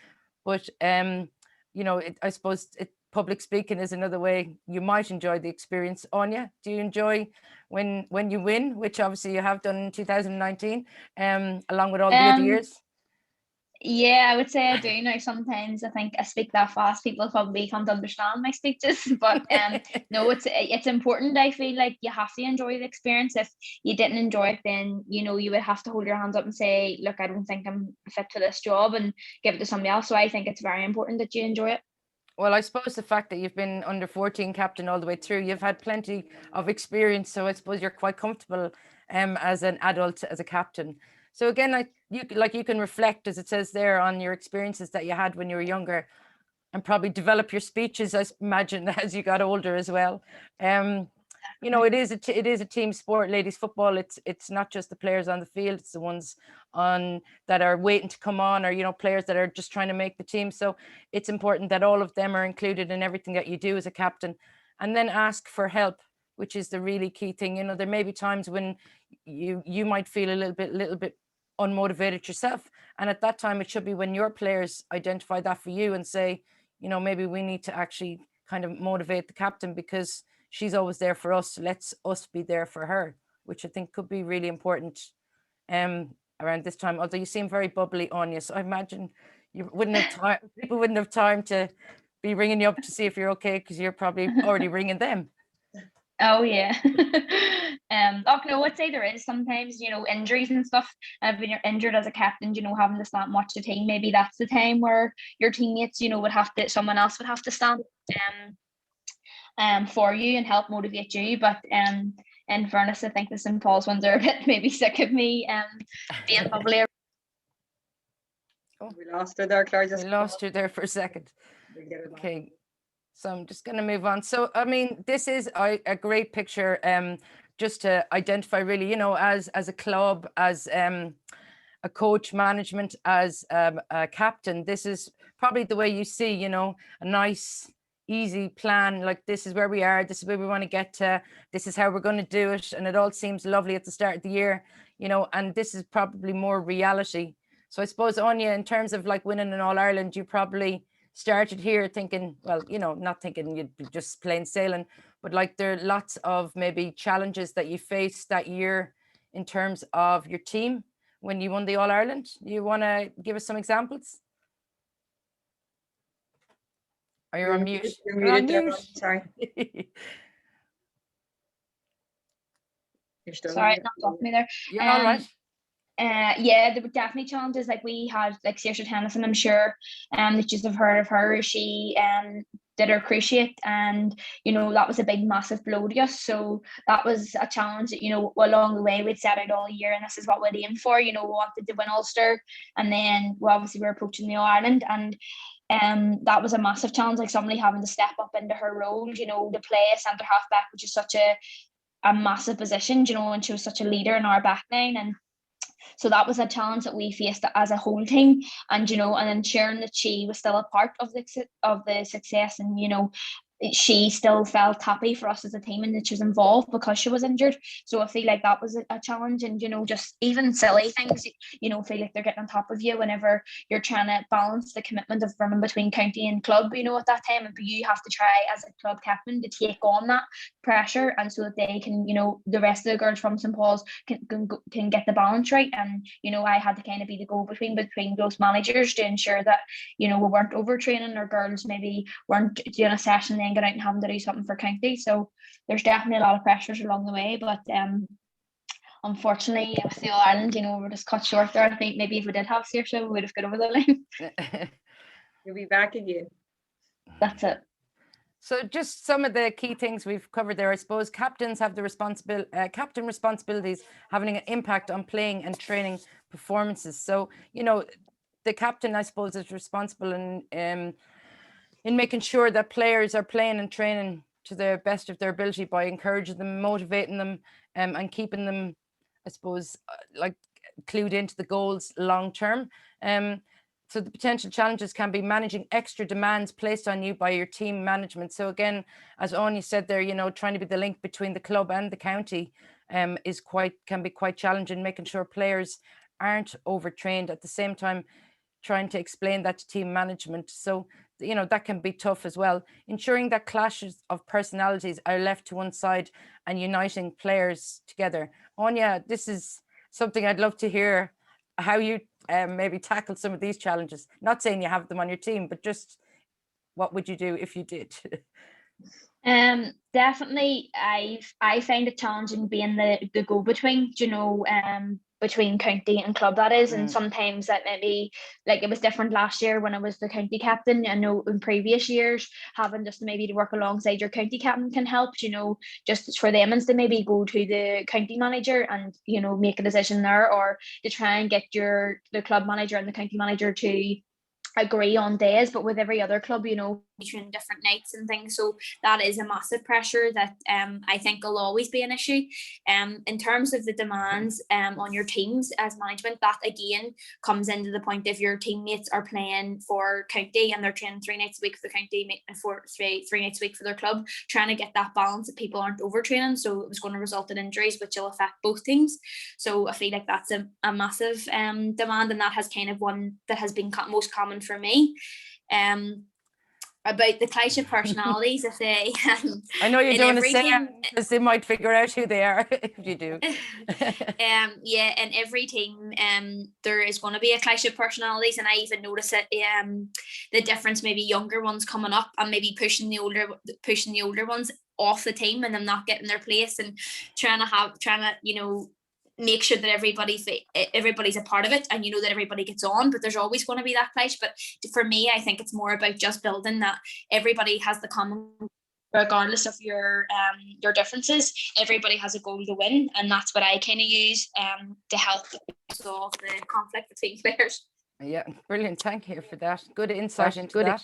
But, you know, I suppose public speaking is another way you might enjoy the experience. Anya, do you enjoy when you win, which obviously you have done in 2019, along with all the other years? Yeah, I would say I do now. Sometimes I think I speak that fast, people probably can't understand my speeches. But no, it's important. I feel like you have to enjoy the experience. If you didn't enjoy it, then you know you would have to hold your hands up and say, look, I don't think I'm fit for this job, and give it to somebody else. So I think it's very important that you enjoy it. Well, I suppose the fact that you've been under 14 captain all the way through, you've had plenty of experience. So I suppose you're quite comfortable as an adult, as a captain. So again, you can reflect, as it says there, on your experiences that you had when you were younger, and probably develop your speeches, I imagine, as you got older as well. You know, it is a team sport, ladies football. It's not just the players on the field, it's the ones on that are waiting to come on, or, you know, players that are just trying to make the team. So it's important that all of them are included in everything that you do as a captain, and then ask for help, which is the really key thing. You know, there may be times when you might feel a little bit unmotivated yourself, and at that time it should be when your players identify that for you and say, you know, maybe we need to actually kind of motivate the captain, because she's always there for us. Let's us be there for her, which I think could be really important around this time. Although you seem very bubbly, Anya, so I imagine you wouldn't have time. People wouldn't have time to be ringing you up to see if you're okay, because you're probably already ringing them. Oh yeah. No, I'd say there is sometimes, you know, injuries and stuff. When you're injured as a captain, you know, having to stand watch the team, maybe that's the time where your teammates, you know, someone else would have to stand for you and help motivate you. But in fairness, I think the St. Paul's ones are a bit maybe sick of me being bubbly. Oh, we lost her there, Claire. We lost her there for a second. Okay. So I'm just going to move on. So, I mean, this is a great picture just to identify really, you know, as a club, as a coach, management, as a captain. This is probably the way you see, you know, a nice, easy plan. Like, this is where we are. This is where we want to get to. This is how we're going to do it. And it all seems lovely at the start of the year, you know, and this is probably more reality. So I suppose, Anya, in terms of like winning an All-Ireland, you probably started here thinking, well, you know, not thinking you'd be just plain sailing, but like there are lots of maybe challenges that you faced that year in terms of your team when you won the All-Ireland. You want to give us some examples? Are you on mute? You're muted there, sorry. Sorry, not talking me there. You're all right. Yeah, there were definitely challenges. Like we had like Saoirse Tennyson, I'm sure that you have heard of her. She did her cruciate, and you know that was a big massive blow to us. So that was a challenge that, you know, along the way we'd set out all year, and this is what we'd aim for. You know, we wanted to win Ulster, and then obviously we're approaching the All-Ireland, and that was a massive challenge, like somebody having to step up into her role, you know, to play a centre half back, which is such a massive position, you know, and she was such a leader in our back line. And so that was a challenge that we faced as a whole team, and you know, and ensuring that she was still a part of the success, and you know, she still felt happy for us as a team and that she was involved because she was injured. So I feel like that was a challenge. And you know, just even silly things, you know, feel like they're getting on top of you whenever you're trying to balance the commitment of running between county and club, you know, at that time. And you have to try as a club captain to take on that pressure, and so that they can, you know, the rest of the girls from St. Paul's can get the balance right. And you know, I had to kind of be the go-between between those managers to ensure that, you know, we weren't overtraining, our girls maybe weren't doing a session then then get out and having to do something for county. So there's definitely a lot of pressures along the way, but unfortunately with the All Ireland, we're just cut short there. I think maybe if we did have Saoirse, we would have got over the line. You'll be back again. That's it. So just some of the key things we've covered there. I suppose captains have the captain responsibilities having an impact on playing and training performances. So, the captain, I suppose, is responsible in making sure that players are playing and training to the best of their ability by encouraging them, motivating them, and keeping them, I suppose, like clued into the goals long term. So the potential challenges can be managing extra demands placed on you by your team management. So again, as Anya said there, trying to be the link between the club and the county can be quite challenging, making sure players aren't overtrained, at the same time trying to explain that to team management. So, that can be tough as well. Ensuring that clashes of personalities are left to one side and uniting players together. Anya, this is something I'd love to hear how you maybe tackle some of these challenges. Not saying you have them on your team, but just what would you do if you did? Definitely I find it challenging being the go-between, between county and club, that is. And sometimes that maybe, like, it was different last year when I was the county captain. I know in previous years having just maybe to work alongside your county captain can help, just for them is to maybe go to the county manager and make a decision there, or to try and get the club manager and the county manager to agree on days. But with every other club, between different nights and things, so that is a massive pressure that I think will always be an issue. In terms of the demands on your teams as management, that again comes into the point if your teammates are playing for county and they're training 3 nights a week for the county and three nights a week for their club, trying to get that balance that people aren't overtraining, so it was going to result in injuries which will affect both teams. So I feel like that's a massive demand, and that has kind of one that has been most common for me. About the clash of personalities, if they I know you don't want to say it because they might figure out who they are if you do. Yeah, in every team there is going to be a clash of personalities, and I even notice it the difference, maybe younger ones coming up and maybe pushing the older ones off the team and them not getting their place, and trying to make sure that everybody's a part of it, and that everybody gets on. But there's always going to be that clash. But for me, I think it's more about just building that everybody has the common, regardless of your differences, everybody has a goal to win, and that's what I kind of use to help solve the conflict between players. Yeah, brilliant. Thank you for that. Good insight into that.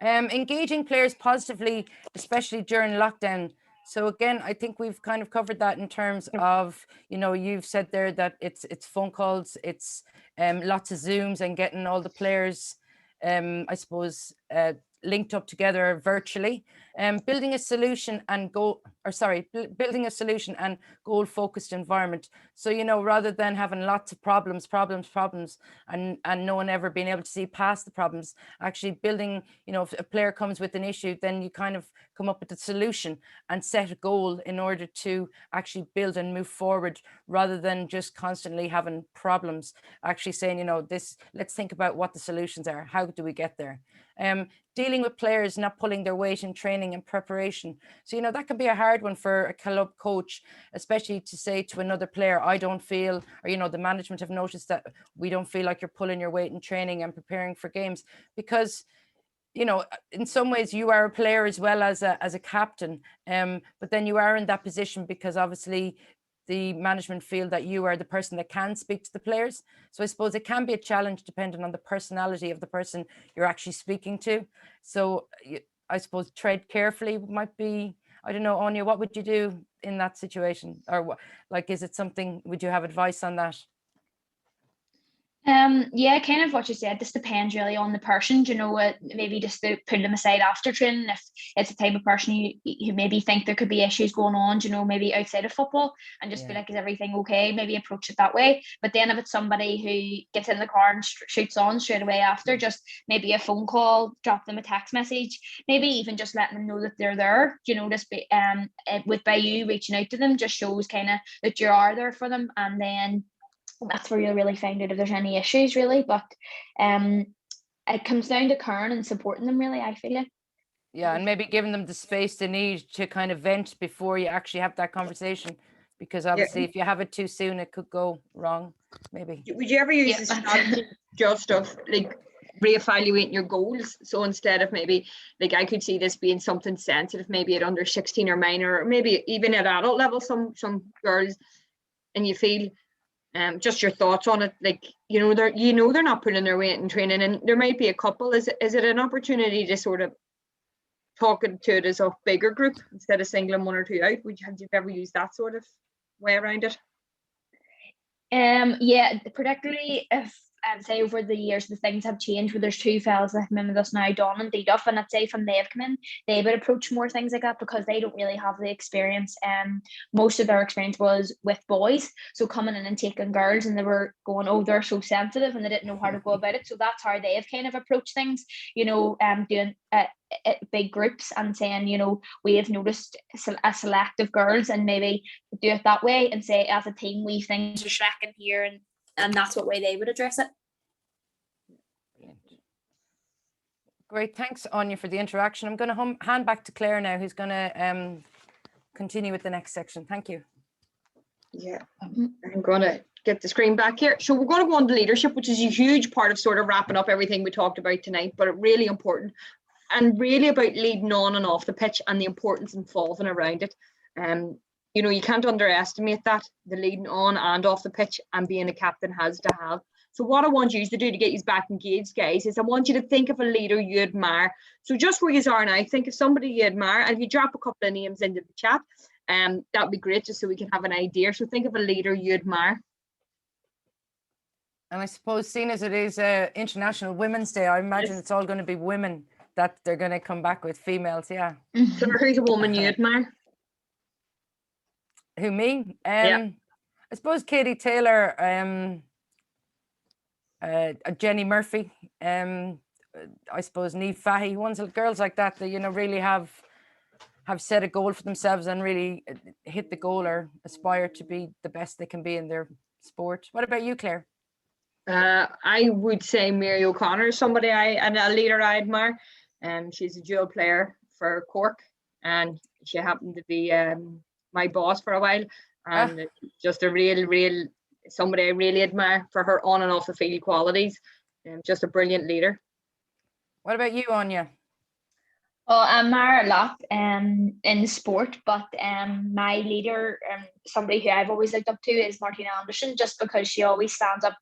Engaging players positively, especially during lockdown. So again, I think we've kind of covered that in terms of, you've said there that it's phone calls, it's lots of Zooms and getting all the players, I suppose, linked up together virtually, building a solution and building a solution and goal focused environment. So, rather than having lots of problems and no one ever being able to see past the problems, actually building, if a player comes with an issue, then you kind of come up with a solution and set a goal in order to actually build and move forward, rather than just constantly having problems. Actually saying, let's think about what the solutions are. How do we get there? Dealing with players not pulling their weight in training and preparation. So, that can be a hard one for a club coach, especially to say to another player, I don't feel, or, the management have noticed that we don't feel like you're pulling your weight in training and preparing for games. Because, in some ways you are a player as well as a captain, but then you are in that position because obviously the management feel that you are the person that can speak to the players. So I suppose it can be a challenge depending on the personality of the person you're actually speaking to. So I suppose tread carefully might be, I don't know, Anya, what would you do in that situation? Or is it something, would you have advice on that? Yeah, kind of what you said. This depends really on the person, maybe just to pull them aside after training if it's the type of person you maybe think there could be issues going on, maybe outside of football, and just be like, is everything okay? Maybe approach it that way. But then if it's somebody who gets in the car and shoots on straight away after, just maybe a phone call, drop them a text message, maybe even just letting them know that they're there, just be by you reaching out to them just shows kind of that you are there for them, and then that's where you'll really find out if there's any issues, really. But it comes down to caring and supporting them, really, I feel like. Yeah, and maybe giving them the space they need to kind of vent before you actually have that conversation, because obviously if you have it too soon, it could go wrong, maybe. Would you ever use Yeah. the strategy just of like reevaluating your goals? So instead of maybe, like I could see this being something sensitive, maybe at under 16 or minor, or maybe even at adult level, some girls, and you feel just your thoughts on it, like they're not pulling their weight in training, and there might be a couple. Is it an opportunity to sort of talking to it as a bigger group instead of singling one or two out? Have you ever used that sort of way around it? Yeah, particularly if I'd say over the years the things have changed, where there's two fellas that come in with us now, Don and Duff, and I'd say from they've come in, they would approach more things like that because they don't really have the experience. Most of their experience was with boys, so coming in and taking girls, and they were going, oh, they're so sensitive, and they didn't know how to go about it. So that's how they've kind of approached things, doing big groups and saying, we have noticed a select of girls, and maybe do it that way and say, as a team, we think are slacking here, and that's what way they would address it. Great, thanks Anya for the interaction. I'm going to hand back to Claire now, who's going to continue with the next section. Thank you. Yeah, I'm going to get the screen back here. So we're going to go on to leadership, which is a huge part of sort of wrapping up everything we talked about tonight, but really important, and really about leading on and off the pitch and the importance involving around it. You can't underestimate that, the leading on and off the pitch, and being a captain has to have. So what I want you to do to get you back engaged, guys, is I want you to think of a leader you admire. So just where you are now, think of somebody you admire, and if you drop a couple of names into the chat, that'd be great, just so we can have an idea. So think of a leader you admire. And I suppose, seeing as it is International Women's Day, I imagine it's all going to be women that they're going to come back with, females, yeah. So who's a woman you admire? Who, me? Yeah. I suppose Katie Taylor, Jenny Murphy, I suppose Niamh Fahey, girls like that really have set a goal for themselves and really hit the goal or aspire to be the best they can be in their sport. What about you, Claire? I would say Mary O'Connor is somebody and a leader I admire. She's a dual player for Cork, and she happened to be my boss for a while, and just a real somebody I really admire for her on and off the field qualities, and just a brilliant leader. What about you, Anya? Well, I admire a lot in sport, but my leader, somebody who I've always looked up to, is Martina Anderson, just because she always stands up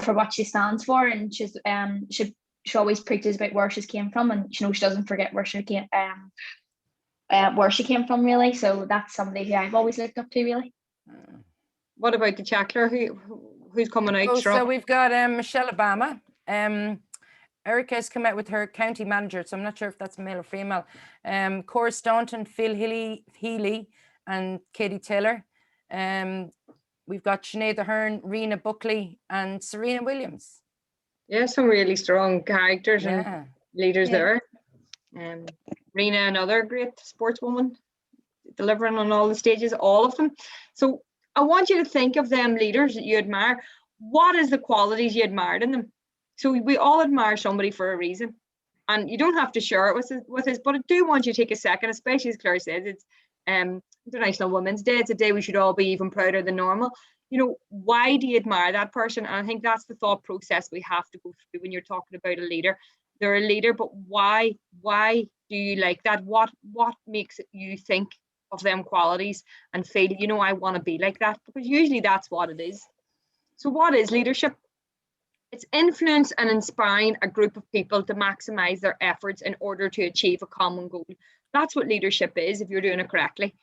for what she stands for, and she always preaches about where she came from, and she doesn't forget where she came from, really. So that's somebody who I've always looked up to, really. What about the Chackler? Who's coming out strong? So we've got Michelle Obama. Erica has come out with her county manager, so I'm not sure if that's male or female. Cora Staunton, Phil Healy, and Katie Taylor. We've got Sinead Ahern, Rena Buckley, and Serena Williams. Yeah, some really strong characters and leaders there. Rena, another great sportswoman, delivering on all the stages, all of them. So I want you to think of them leaders that you admire. What is the qualities you admired in them? So we all admire somebody for a reason, and you don't have to share it with us, but I do want you to take a second, especially as Claire says, it's International Women's Day. It's a day we should all be even prouder than normal. Why do you admire that person? And I think that's the thought process we have to go through when you're talking about a leader. They're a leader, but why do you like that? What makes you think of them qualities and feel, I want to be like that? Because usually that's what it is. So what is leadership? It's influence and inspiring a group of people to maximize their efforts in order to achieve a common goal. That's what leadership is, if you're doing it correctly.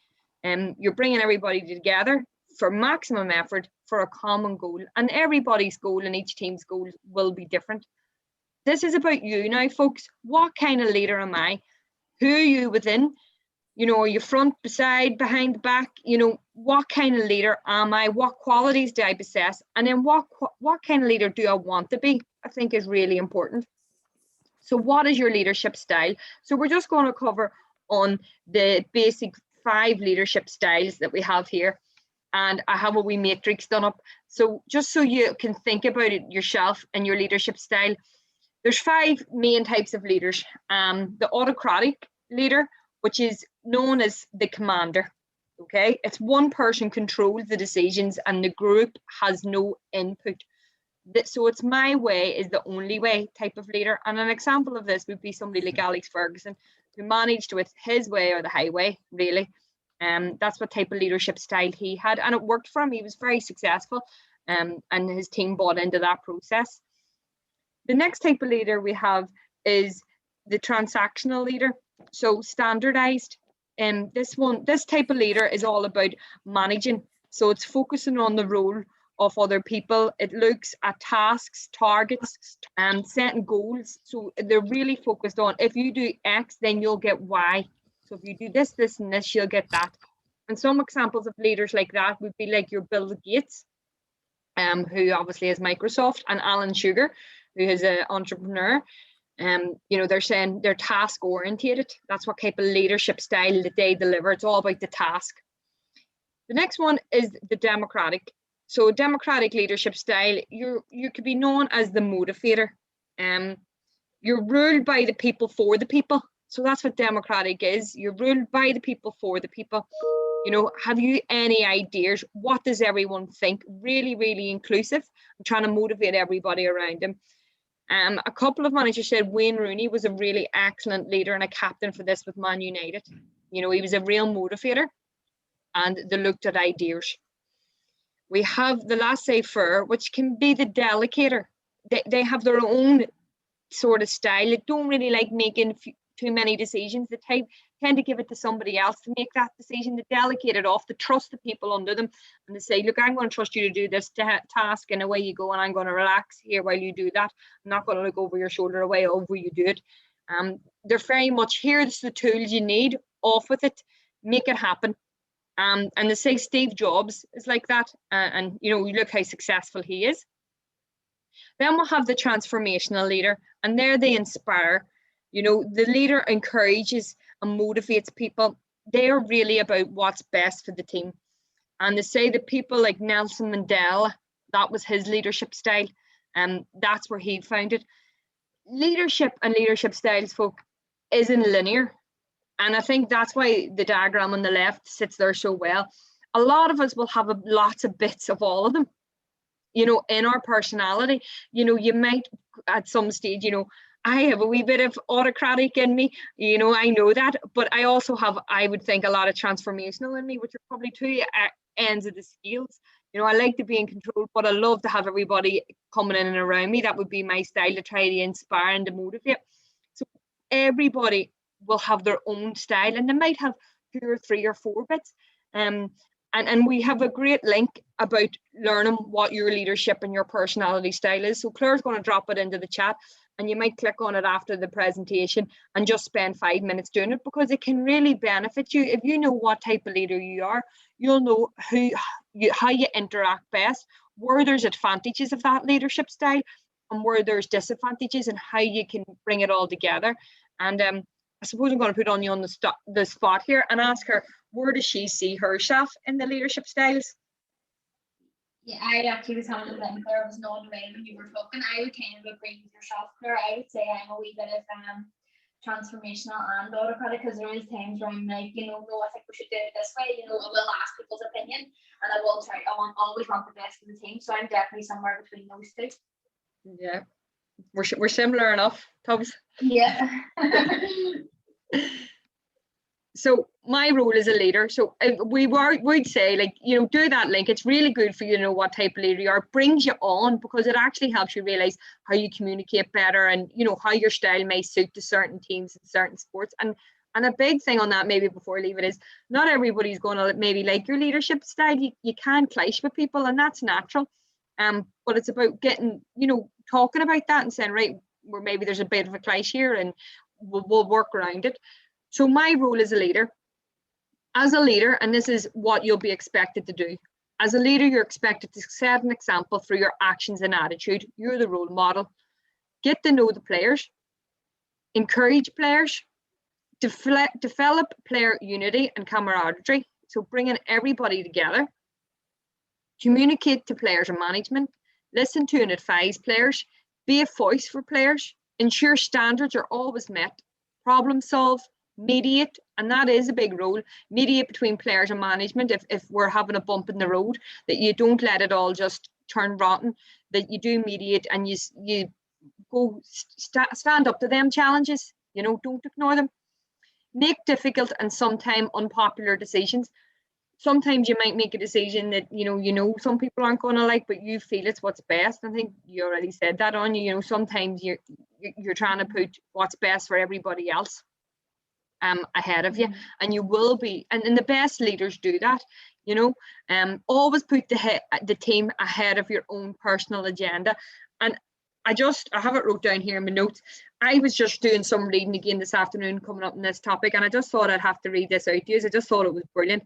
You're bringing everybody together for maximum effort for a common goal, and everybody's goal and each team's goal will be different. This is about you now, folks. What kind of leader am I? Who are you within? Are you front, beside, behind, the back? What kind of leader am I? What qualities do I possess? And then what kind of leader do I want to be? I think is really important. So what is your leadership style? So we're just going to cover on the basic 5 leadership styles that we have here. And I have a wee matrix done up. So just so you can think about it yourself and your leadership style. There's 5 main types of leaders. The autocratic leader, which is known as the commander. Okay, it's one person controls the decisions and the group has no input. So it's my way is the only way type of leader. And an example of this would be somebody like Alex Ferguson, who managed with his way or the highway, really. That's what type of leadership style he had, and it worked for him. He was very successful, and his team bought into that process. The next type of leader we have is the transactional leader, so standardized. This type of leader is all about managing, so it's focusing on the role of other people. It looks at tasks, targets, and setting goals. So they're really focused on, if you do X, then you'll get Y. So if you do this, this, and this, you'll get that. And some examples of leaders like that would be like your Bill Gates, who obviously is Microsoft, and Alan Sugar, who is an entrepreneur. They're saying they're task orientated. That's what type of leadership style that they deliver. It's all about the task. The next one is the democratic. So democratic leadership style, you could be known as the motivator. You're ruled by the people for the people. So that's what democratic is. You're ruled by the people for the people. Have you any ideas? What does everyone think? Really, really inclusive. I'm trying to motivate everybody around him. A couple of managers said Wayne Rooney was a really excellent leader and a captain for this with Man United. He was a real motivator, and they looked at ideas. We have the laissez-faire, which can be the delegator. They have their own sort of style. They don't really like making too many decisions. They tend to give it to somebody else to make that decision. They delegate it off. They trust the people under them, and they say, look, I'm going to trust you to do this task, and away you go, and I'm going to relax here while you do that. I'm not going to look over your shoulder away over you do it. They're very much, here's the tools you need, off with it, make it happen. And they say Steve Jobs is like that, and look how successful he is. Then we'll have the transformational leader, and there they inspire. The leader encourages and motivates people. They are really about what's best for the team. And they say that people like Nelson Mandela, that was his leadership style, and that's where he found it. Leadership and leadership styles, folk, isn't linear. And I think that's why the diagram on the left sits there so well. A lot of us will have lots of bits of all of them, in our personality. You might at some stage, I have a wee bit of autocratic in me, I know that, but I also have, I would think, a lot of transformational in me, which are probably 2 ends of the scales. I like to be in control, but I love to have everybody coming in and around me. That would be my style, to try to inspire and to motivate. So everybody will have their own style, and they might have 2 or 3 or 4 bits. And we have a great link about learning what your leadership and your personality style is. So Claire's going to drop it into the chat, and you might click on it after the presentation and just spend 5 minutes doing it, because it can really benefit you. If you know what type of leader you are, you'll know how you interact best, where there's advantages of that leadership style and where there's disadvantages, and how you can bring it all together. And I suppose I'm going to put on you on the spot here and ask her, where does she see herself in the leadership styles? Yeah, I actually was having a think there. I was nodding away when you were talking. I would kind of agree with yourself, Claire. I would say I'm a wee bit of transformational and autocratic, because there is times where I'm like, no, I think we should do it this way. I will ask people's opinion, and I will try. Always want the best for the team. So I'm definitely somewhere between those 2. Yeah, we're similar enough, Tubbs. Yeah. So my role as a leader, so we'd say, like, do that link. It's really good for you to know what type of leader you are. It brings you on, because it actually helps you realize how you communicate better, and how your style may suit to certain teams and certain sports. And a big thing on that, maybe before I leave it, is not everybody's going to maybe like your leadership style. You can clash with people, and that's natural. But it's about getting, talking about that and saying, right, where maybe there's a bit of a clash here, and we'll work around it. So my role as a leader, and this is what you'll be expected to do. As a leader, you're expected to set an example through your actions and attitude. You're the role model. Get to know the players, encourage players, develop player unity and camaraderie. So bringing everybody together, communicate to players and management, listen to and advise players, be a voice for players, ensure standards are always met, problem solve, mediate, and that is a big role, mediate between players and management if we're having a bump in the road, that you don't let it all just turn rotten, that you do mediate and you go stand up to them challenges, you know, don't ignore them. Make difficult and sometimes unpopular decisions. Sometimes you might make a decision that you know some people aren't going to like, but you feel it's what's best. I think you already said that on you. You know, sometimes you're trying to put what's best for everybody else ahead of you, and you will be, and the best leaders do that. You know, always put the team ahead of your own personal agenda. And I have it wrote down here in my notes. I was just doing some reading again this afternoon coming up on this topic, and I just thought I'd have to read this out to you. I just thought it was brilliant.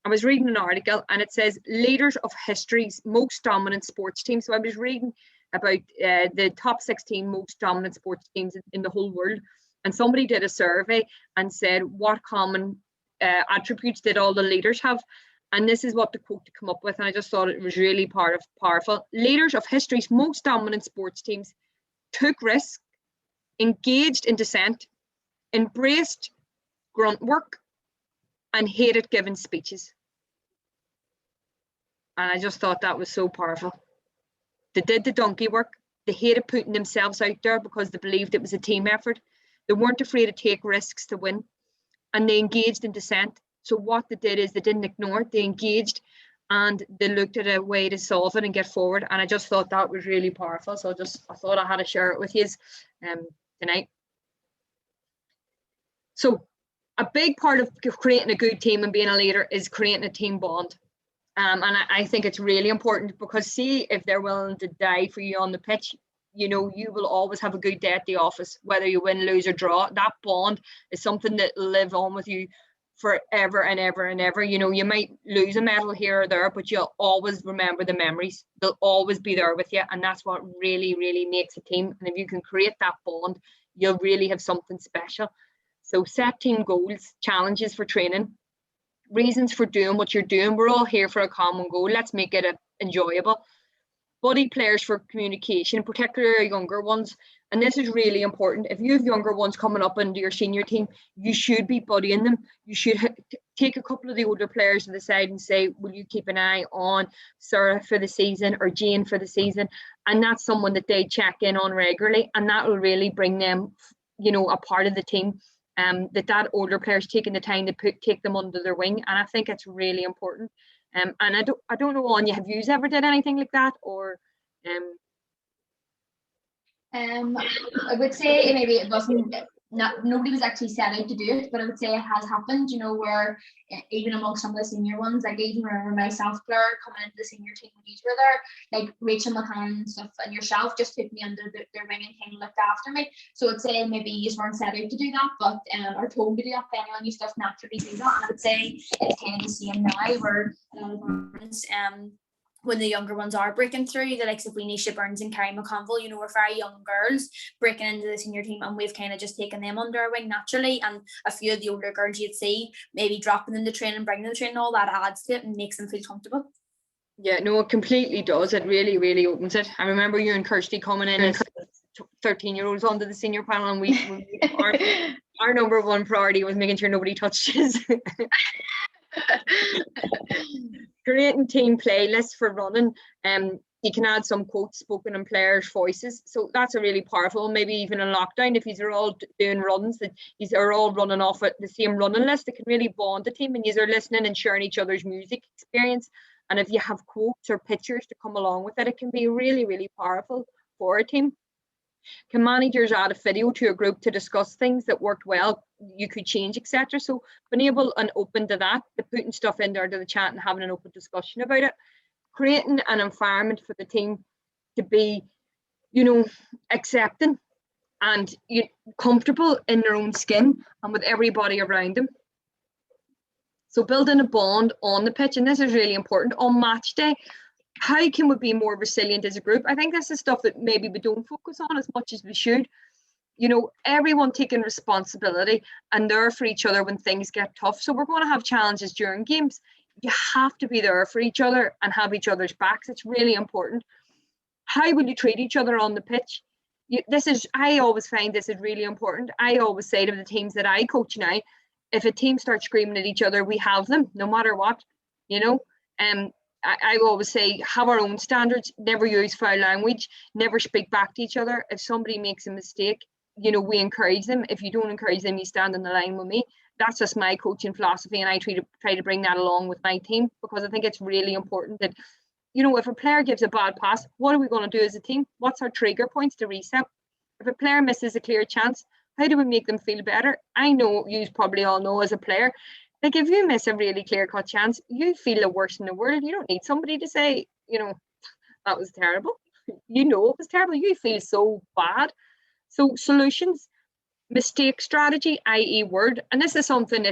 I was reading an article and it says leaders of history's most dominant sports teams. So I was reading about the top 16 most dominant sports teams in the whole world. And somebody did a survey and said, what common attributes did all the leaders have? And this is what the quote to come up with. And I just thought it was really powerful. Leaders of history's most dominant sports teams took risks, engaged in dissent, embraced grunt work, and hated giving speeches. And I just thought that was so powerful. They did the donkey work. They hated putting themselves out there because they believed it was a team effort. They weren't afraid to take risks to win. And they engaged in dissent. So what they did is they didn't ignore it. They engaged and they looked at a way to solve it and get forward. And I just thought that was really powerful. So I thought I had to share it with you tonight. So a big part of creating a good team and being a leader is creating a team bond. And I think it's really important because see if they're willing to die for you on the pitch, you know, you will always have a good day at the office, whether you win, lose or draw. That bond is something that will live on with you forever and ever and ever. You know, you might lose a medal here or there, but you'll always remember the memories. They'll always be there with you. And that's what really, really makes a team. And if you can create that bond, you'll really have something special. So set team goals, challenges for training, reasons for doing what you're doing. We're all here for a common goal. Let's make it enjoyable. Buddy players for communication, particularly younger ones. And this is really important. If you have younger ones coming up into your senior team, you should be buddying them. You should take a couple of the older players to the side and say, will you keep an eye on Sarah for the season or Jane for the season? And that's someone that they check in on regularly. And that will really bring them, you know, a part of the team. That older players taking the time to take them under their wing, and I think it's really important. And I don't know, Anya, have you ever did anything like that, or I would say maybe it wasn't. Nobody was actually set out to do it, but I would say it has happened, you know, where even amongst some of the senior ones, like I even remember myself, Claire, coming into the senior team when you were there, like Rachel McCann and stuff, and yourself just took me under their wing and kind of looked after me. So I'd say maybe you just weren't set out to do that, but or told to do that, but anyone you just naturally do that. And I would say it's kind of the same now, where a lot of parents, when the younger ones are breaking through, the likes of Nisha Burns and Carrie McConville, you know, we're very young girls breaking into the senior team, and we've kind of just taken them under our wing naturally. And a few of the older girls you'd see maybe dropping them to training, bringing them to training, all that adds to it and makes them feel comfortable. Yeah, no, it completely does. It really, really opens it. I remember you and Kirsty coming in as 13-year-olds onto the senior panel, and our number one priority was making sure nobody touched us. Creating team playlists for running. You can add some quotes spoken in players' voices. So that's a really powerful, maybe even in lockdown, if you're all doing runs, that you are all running off at the same running list, it can really bond the team, and you are listening and sharing each other's music experience. And if you have quotes or pictures to come along with it, it can be really, really powerful for a team. Can managers add a video to a group to discuss things that worked well, you could change, etc.? So being able and open to that, to putting stuff in there to the chat and having an open discussion about it. Creating an environment for the team to be, you know, accepting and comfortable in their own skin and with everybody around them. So building a bond on the pitch, and this is really important, on match day. How can we be more resilient as a group? I think this is stuff that maybe we don't focus on as much as we should. You know, everyone taking responsibility and there for each other when things get tough. So we're going to have challenges during games. You have to be there for each other and have each other's backs. It's really important. How will you treat each other on the pitch? I always find this is really important. I always say to the teams that I coach now, if a team starts screaming at each other, we have them no matter what, you know. I always say, have our own standards, never use foul language, never speak back to each other. If somebody makes a mistake, you know, we encourage them. If you don't encourage them, you stand on the line with me. That's just my coaching philosophy, and I try to bring that along with my team, because I think it's really important that, you know, if a player gives a bad pass, what are we going to do as a team? What's our trigger points to reset? If a player misses a clear chance, how do we make them feel better? I know you probably all know as a player, like if you miss a really clear-cut chance, you feel the worst in the world. You don't need somebody to say, you know, that was terrible. You know it was terrible. You feel so bad. So solutions, mistake strategy, i.e. word. And this is something,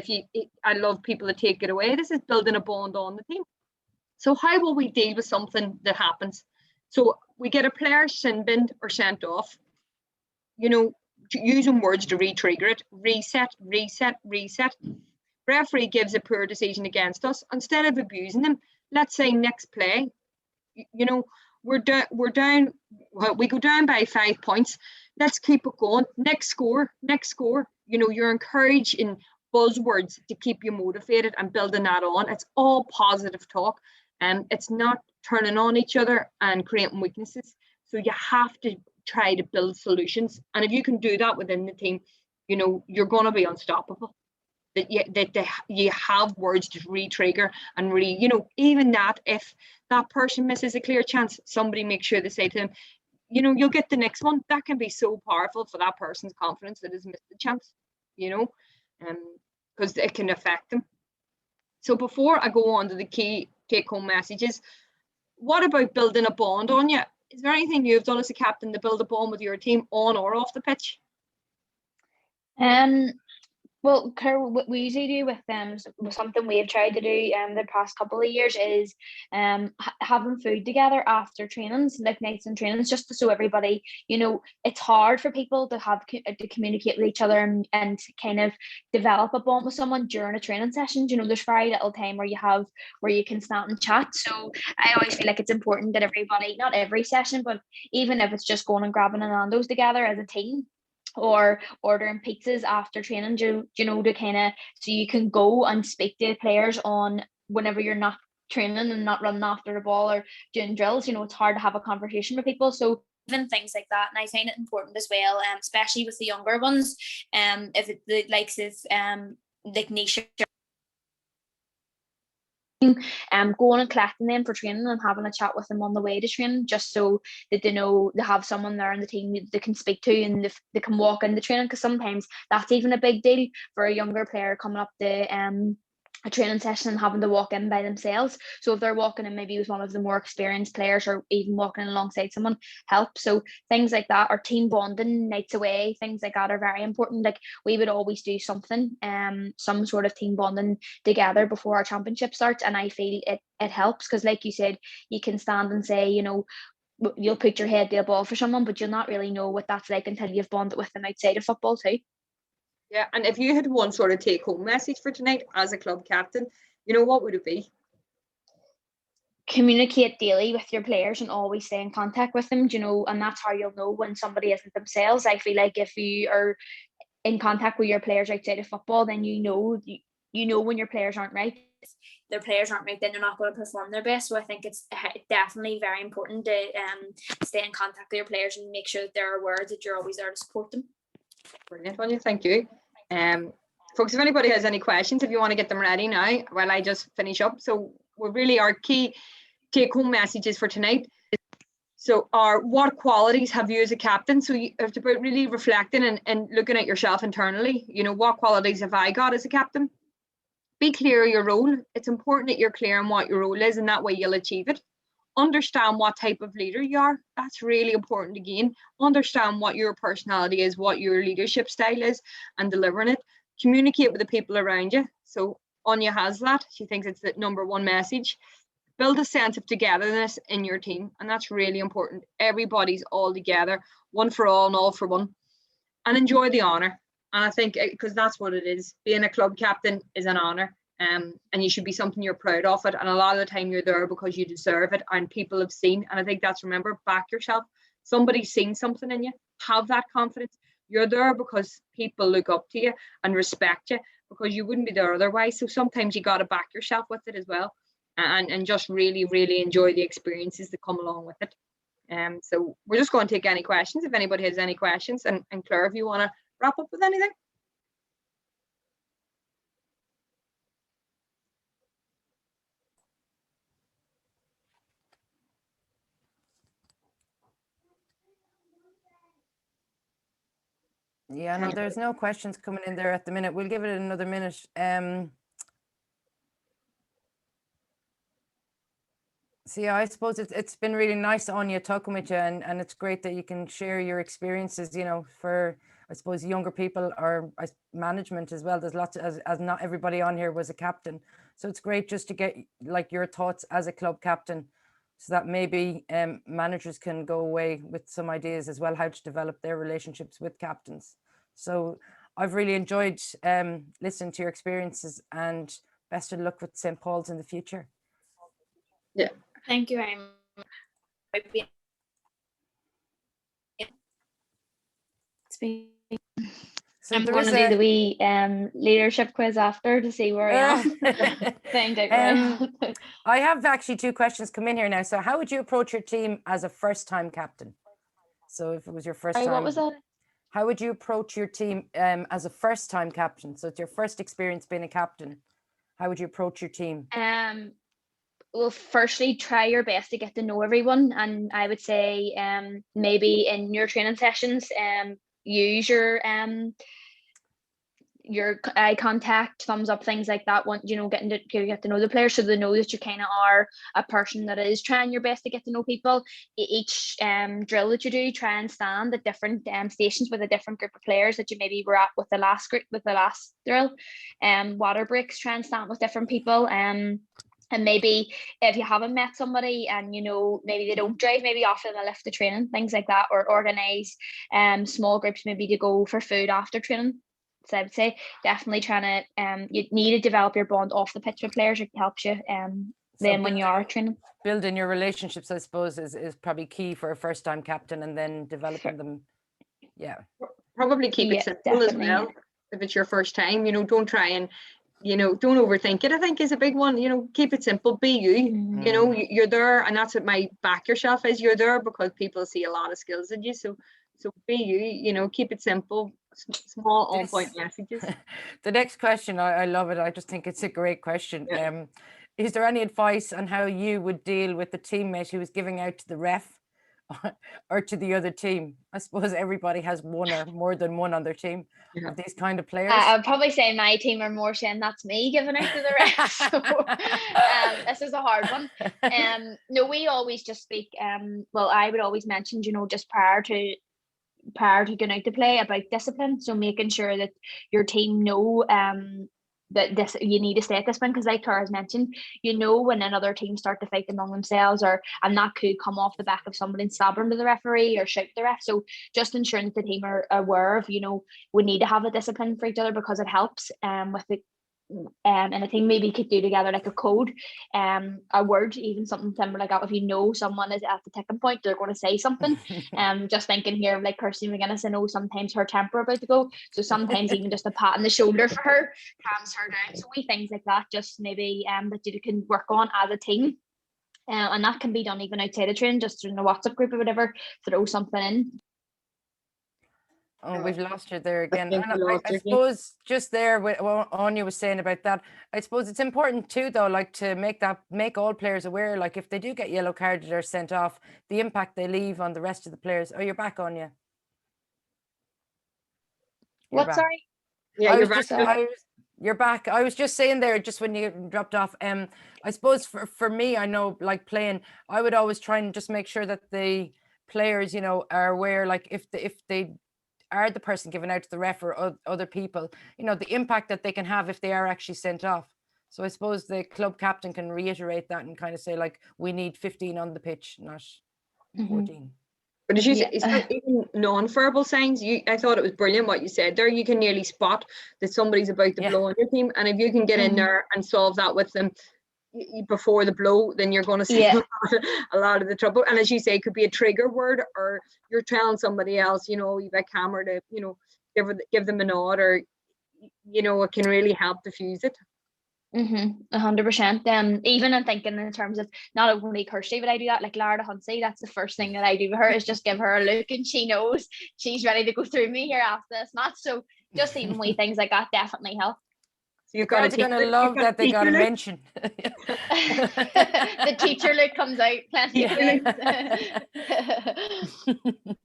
I love people to take it away. This is building a bond on the team. So how will we deal with something that happens? So we get a player sin binned or sent off, you know, using words to re-trigger it, reset, reset, reset. Referee gives a poor decision against us. Instead of abusing them, let's say next play, you know, we go down by 5 points. Let's keep it going. Next score. You know, you're encouraging buzzwords to keep you motivated and building that on. It's all positive talk, and it's not turning on each other and creating weaknesses. So you have to try to build solutions, and if you can do that within the team, you know, you're going to be unstoppable. That you have words to re-trigger and you know, even that if that person misses a clear chance, somebody make sure they say to them, you know, you'll get the next one. That can be so powerful for that person's confidence that has missed the chance, you know, because it can affect them. So before I go on to the key take-home messages, what about building a bond on you? Is there anything you've done as a captain to build a bond with your team on or off the pitch? Well, Claire, what we usually do with them, something we've tried to do the past couple of years is having food together after trainings, like nights and trainings, just to so everybody, you know, it's hard for people to have to communicate with each other and kind of develop a bond with someone during a training session. You know, there's very little time where you can stand and chat. So I always feel like it's important that everybody, not every session, but even if it's just going and grabbing an Nando's together as a team, or ordering pizzas after training, you know, to kind of, so you can go and speak to players on whenever you're not training and not running after the ball or doing drills. You know, it's hard to have a conversation with people. So even things like that, and I find it important as well, especially with the younger ones, if it the likes of like Nisha, going and collecting them for training and having a chat with them on the way to training, just so that they know they have someone there in the team that they can speak to and they can walk into training, because sometimes that's even a big deal for a younger player coming up the a training session and having to walk in by themselves. So if they're walking in maybe with one of the more experienced players, or even walking alongside someone, helps. So things like that, or team bonding nights away, things like that are very important. Like we would always do something, some sort of team bonding together before our championship starts, and I feel it helps, because like you said, you can stand and say, you know, you'll put your head to a ball for someone, but you'll not really know what that's like until you've bonded with them outside of football too. Yeah, and if you had one sort of take-home message for tonight as a club captain, you know, what would it be? Communicate daily with your players and always stay in contact with them, you know, and that's how you'll know when somebody isn't themselves. I feel like if you are in contact with your players outside of football, then you know when your players aren't right. If their players aren't right, then they're not going to perform their best. So I think it's definitely very important to stay in contact with your players and make sure that they're aware that you're always there to support them. Brilliant, Anya, thank you. Folks, if anybody has any questions, if you want to get them ready now while I just finish up. So we're really, our key take-home messages for tonight. So what qualities have you as a captain? So you have to be really reflecting and looking at yourself internally. You know, what qualities have I got as a captain? Be clear of your role. It's important that you're clear on what your role is, and that way you'll achieve it. Understand what type of leader you are. That's really important again. Understand what your personality is, what your leadership style is, and delivering it. Communicate with the people around you. So Anya has that. She thinks it's the number one message. Build a sense of togetherness in your team, and that's really important. Everybody's all together, one for all and all for one. And enjoy the honour. And I think, because that's what it is, being a club captain is an honour. And you should be something you're proud of it. And a lot of the time you're there because you deserve it and people have seen. And I think that's, remember, back yourself. somebody's seen something in you. Have that confidence. You're there because people look up to you and respect you, because you wouldn't be there otherwise. So sometimes you got to back yourself with it as well, and just really, really enjoy the experiences that come along with it. So we're just going to take any questions if anybody has any questions. And Claire, if you want to wrap up with anything. Yeah, no, there's no questions coming in there at the minute. We'll give it another minute. So yeah, I suppose it's been really nice, Anya, talking with you, and it's great that you can share your experiences, you know, for, I suppose, younger people or management as well. There's lots of, as not everybody on here was a captain. So it's great just to get like your thoughts as a club captain, so that maybe managers can go away with some ideas as well, how to develop their relationships with captains. So I've really enjoyed listening to your experiences, and best of luck with St. Paul's in the future. Yeah. Thank you very much. So I'm there going is to do the wee leadership quiz after to see where I am. Find out where I have actually 2 questions come in here now. So how would you approach your team as a first-time captain? So if it was your first time, what was that? How would you approach your team as a first-time captain? So it's your first experience being a captain. How would you approach your team? Well, firstly, try your best to get to know everyone, and I would say maybe in your training sessions, use your eye contact, thumbs up, things like that. Want, you know, get to know the players, so they know that you kind of are a person that is trying your best to get to know people. Each drill that you do, try and stand at different stations with a different group of players that you maybe were at with the last drill. Water breaks, try and stand with different people. And maybe if you haven't met somebody and, you know, maybe they don't drive, maybe offer them a lift to training, things like that, or organise small groups maybe to go for food after training. So I would say definitely trying to you need to develop your bond off the pitch with players. It helps you then when you are training. Building your relationships, I suppose, is probably key for a first-time captain, and then developing them. Yeah. Probably keep it simple as well. If it's your first time, you know, don't try and, you know, don't overthink it, I think is a big one. You know, keep it simple, be you. You know, you're there, and that's what my back yourself is. You're there because people see a lot of skills in you. So be you know, keep it simple, small on point messages. The next question, I love it. I just think it's a great question. Yeah. Is there any advice on how you would deal with the teammate who is giving out to the ref or to the other team? I suppose everybody has one or more than one on their team of these kind of players. I'd probably say my team are more saying that's me giving out to the ref. So this is a hard one. No, we always just speak. Well, I would always mention, you know, just prior to going out to play, about discipline. So making sure that your team know that this, you need to stay at this one, because like Tara has mentioned, you know, when another team start to fight among themselves, and that could come off the back of somebody stubborn to the referee or shout the ref. So just ensuring that the team are aware of, you know, we need to have a discipline for each other, because it helps with the and I think maybe could do together like a code, a word, even something similar like that. If you know someone is at the tipping point, they're going to say something. Just thinking here, like Kirsty McGuinness, I know sometimes her temper about to go, so sometimes even just a pat on the shoulder for her calms her down. So wee things like that, just maybe that you can work on as a team, and that can be done even outside of training, just in a WhatsApp group or whatever. Throw something in. Oh, we've lost you there again. I suppose just there, what Anya was saying about that, I suppose it's important too, though, like to make all players aware, like if they do get yellow carded or sent off, the impact they leave on the rest of the players. Oh, you're back, Anya. Sorry? Yeah, you're back. You're back. I was just saying there, just when you dropped off, I suppose for me, I know, like playing, I would always try and just make sure that the players, you know, are aware, like if they are the person given out to the ref or other people, you know, the impact that they can have if they are actually sent off. So I suppose the club captain can reiterate that and kind of say, like, we need 15 on the pitch, not 14. But as you say, it's like even non-verbal signs. I thought it was brilliant what you said there. You can nearly spot that somebody's about to blow on your team, and if you can get in there and solve that with them, before the blow, then you're going to see a lot of the trouble. And as you say, it could be a trigger word, or you're telling somebody else, you know, you've a camera to, you know, give them a nod, or, you know, it can really help diffuse it. 100%. Even I'm thinking in terms of not only Kirsty, but I do that, like Lara Hunsey, that's the first thing that I do with her, is just give her a look, and she knows she's ready to go through me here after this match. So just even wee things like that definitely help. So you've got Girls are going to love that they got a mention. The teacher look comes out plenty of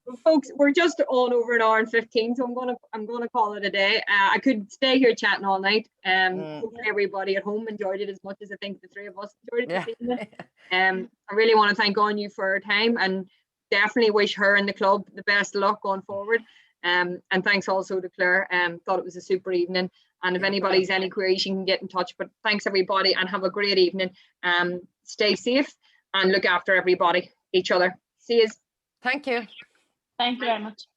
Well, folks, we're just on over an hour and 15, so I'm gonna call it a day. I could stay here chatting all night. Hopefully everybody at home enjoyed it as much as I think the three of us enjoyed it this evening. I really want to thank on you for her time, and definitely wish her and the club the best of luck going forward. And thanks also to Claire. Thought it was a super evening. And if anybody's any queries, you can get in touch. But thanks everybody, and have a great evening. Stay safe and look after everybody, each other. See you. Thank you. Thank you very much.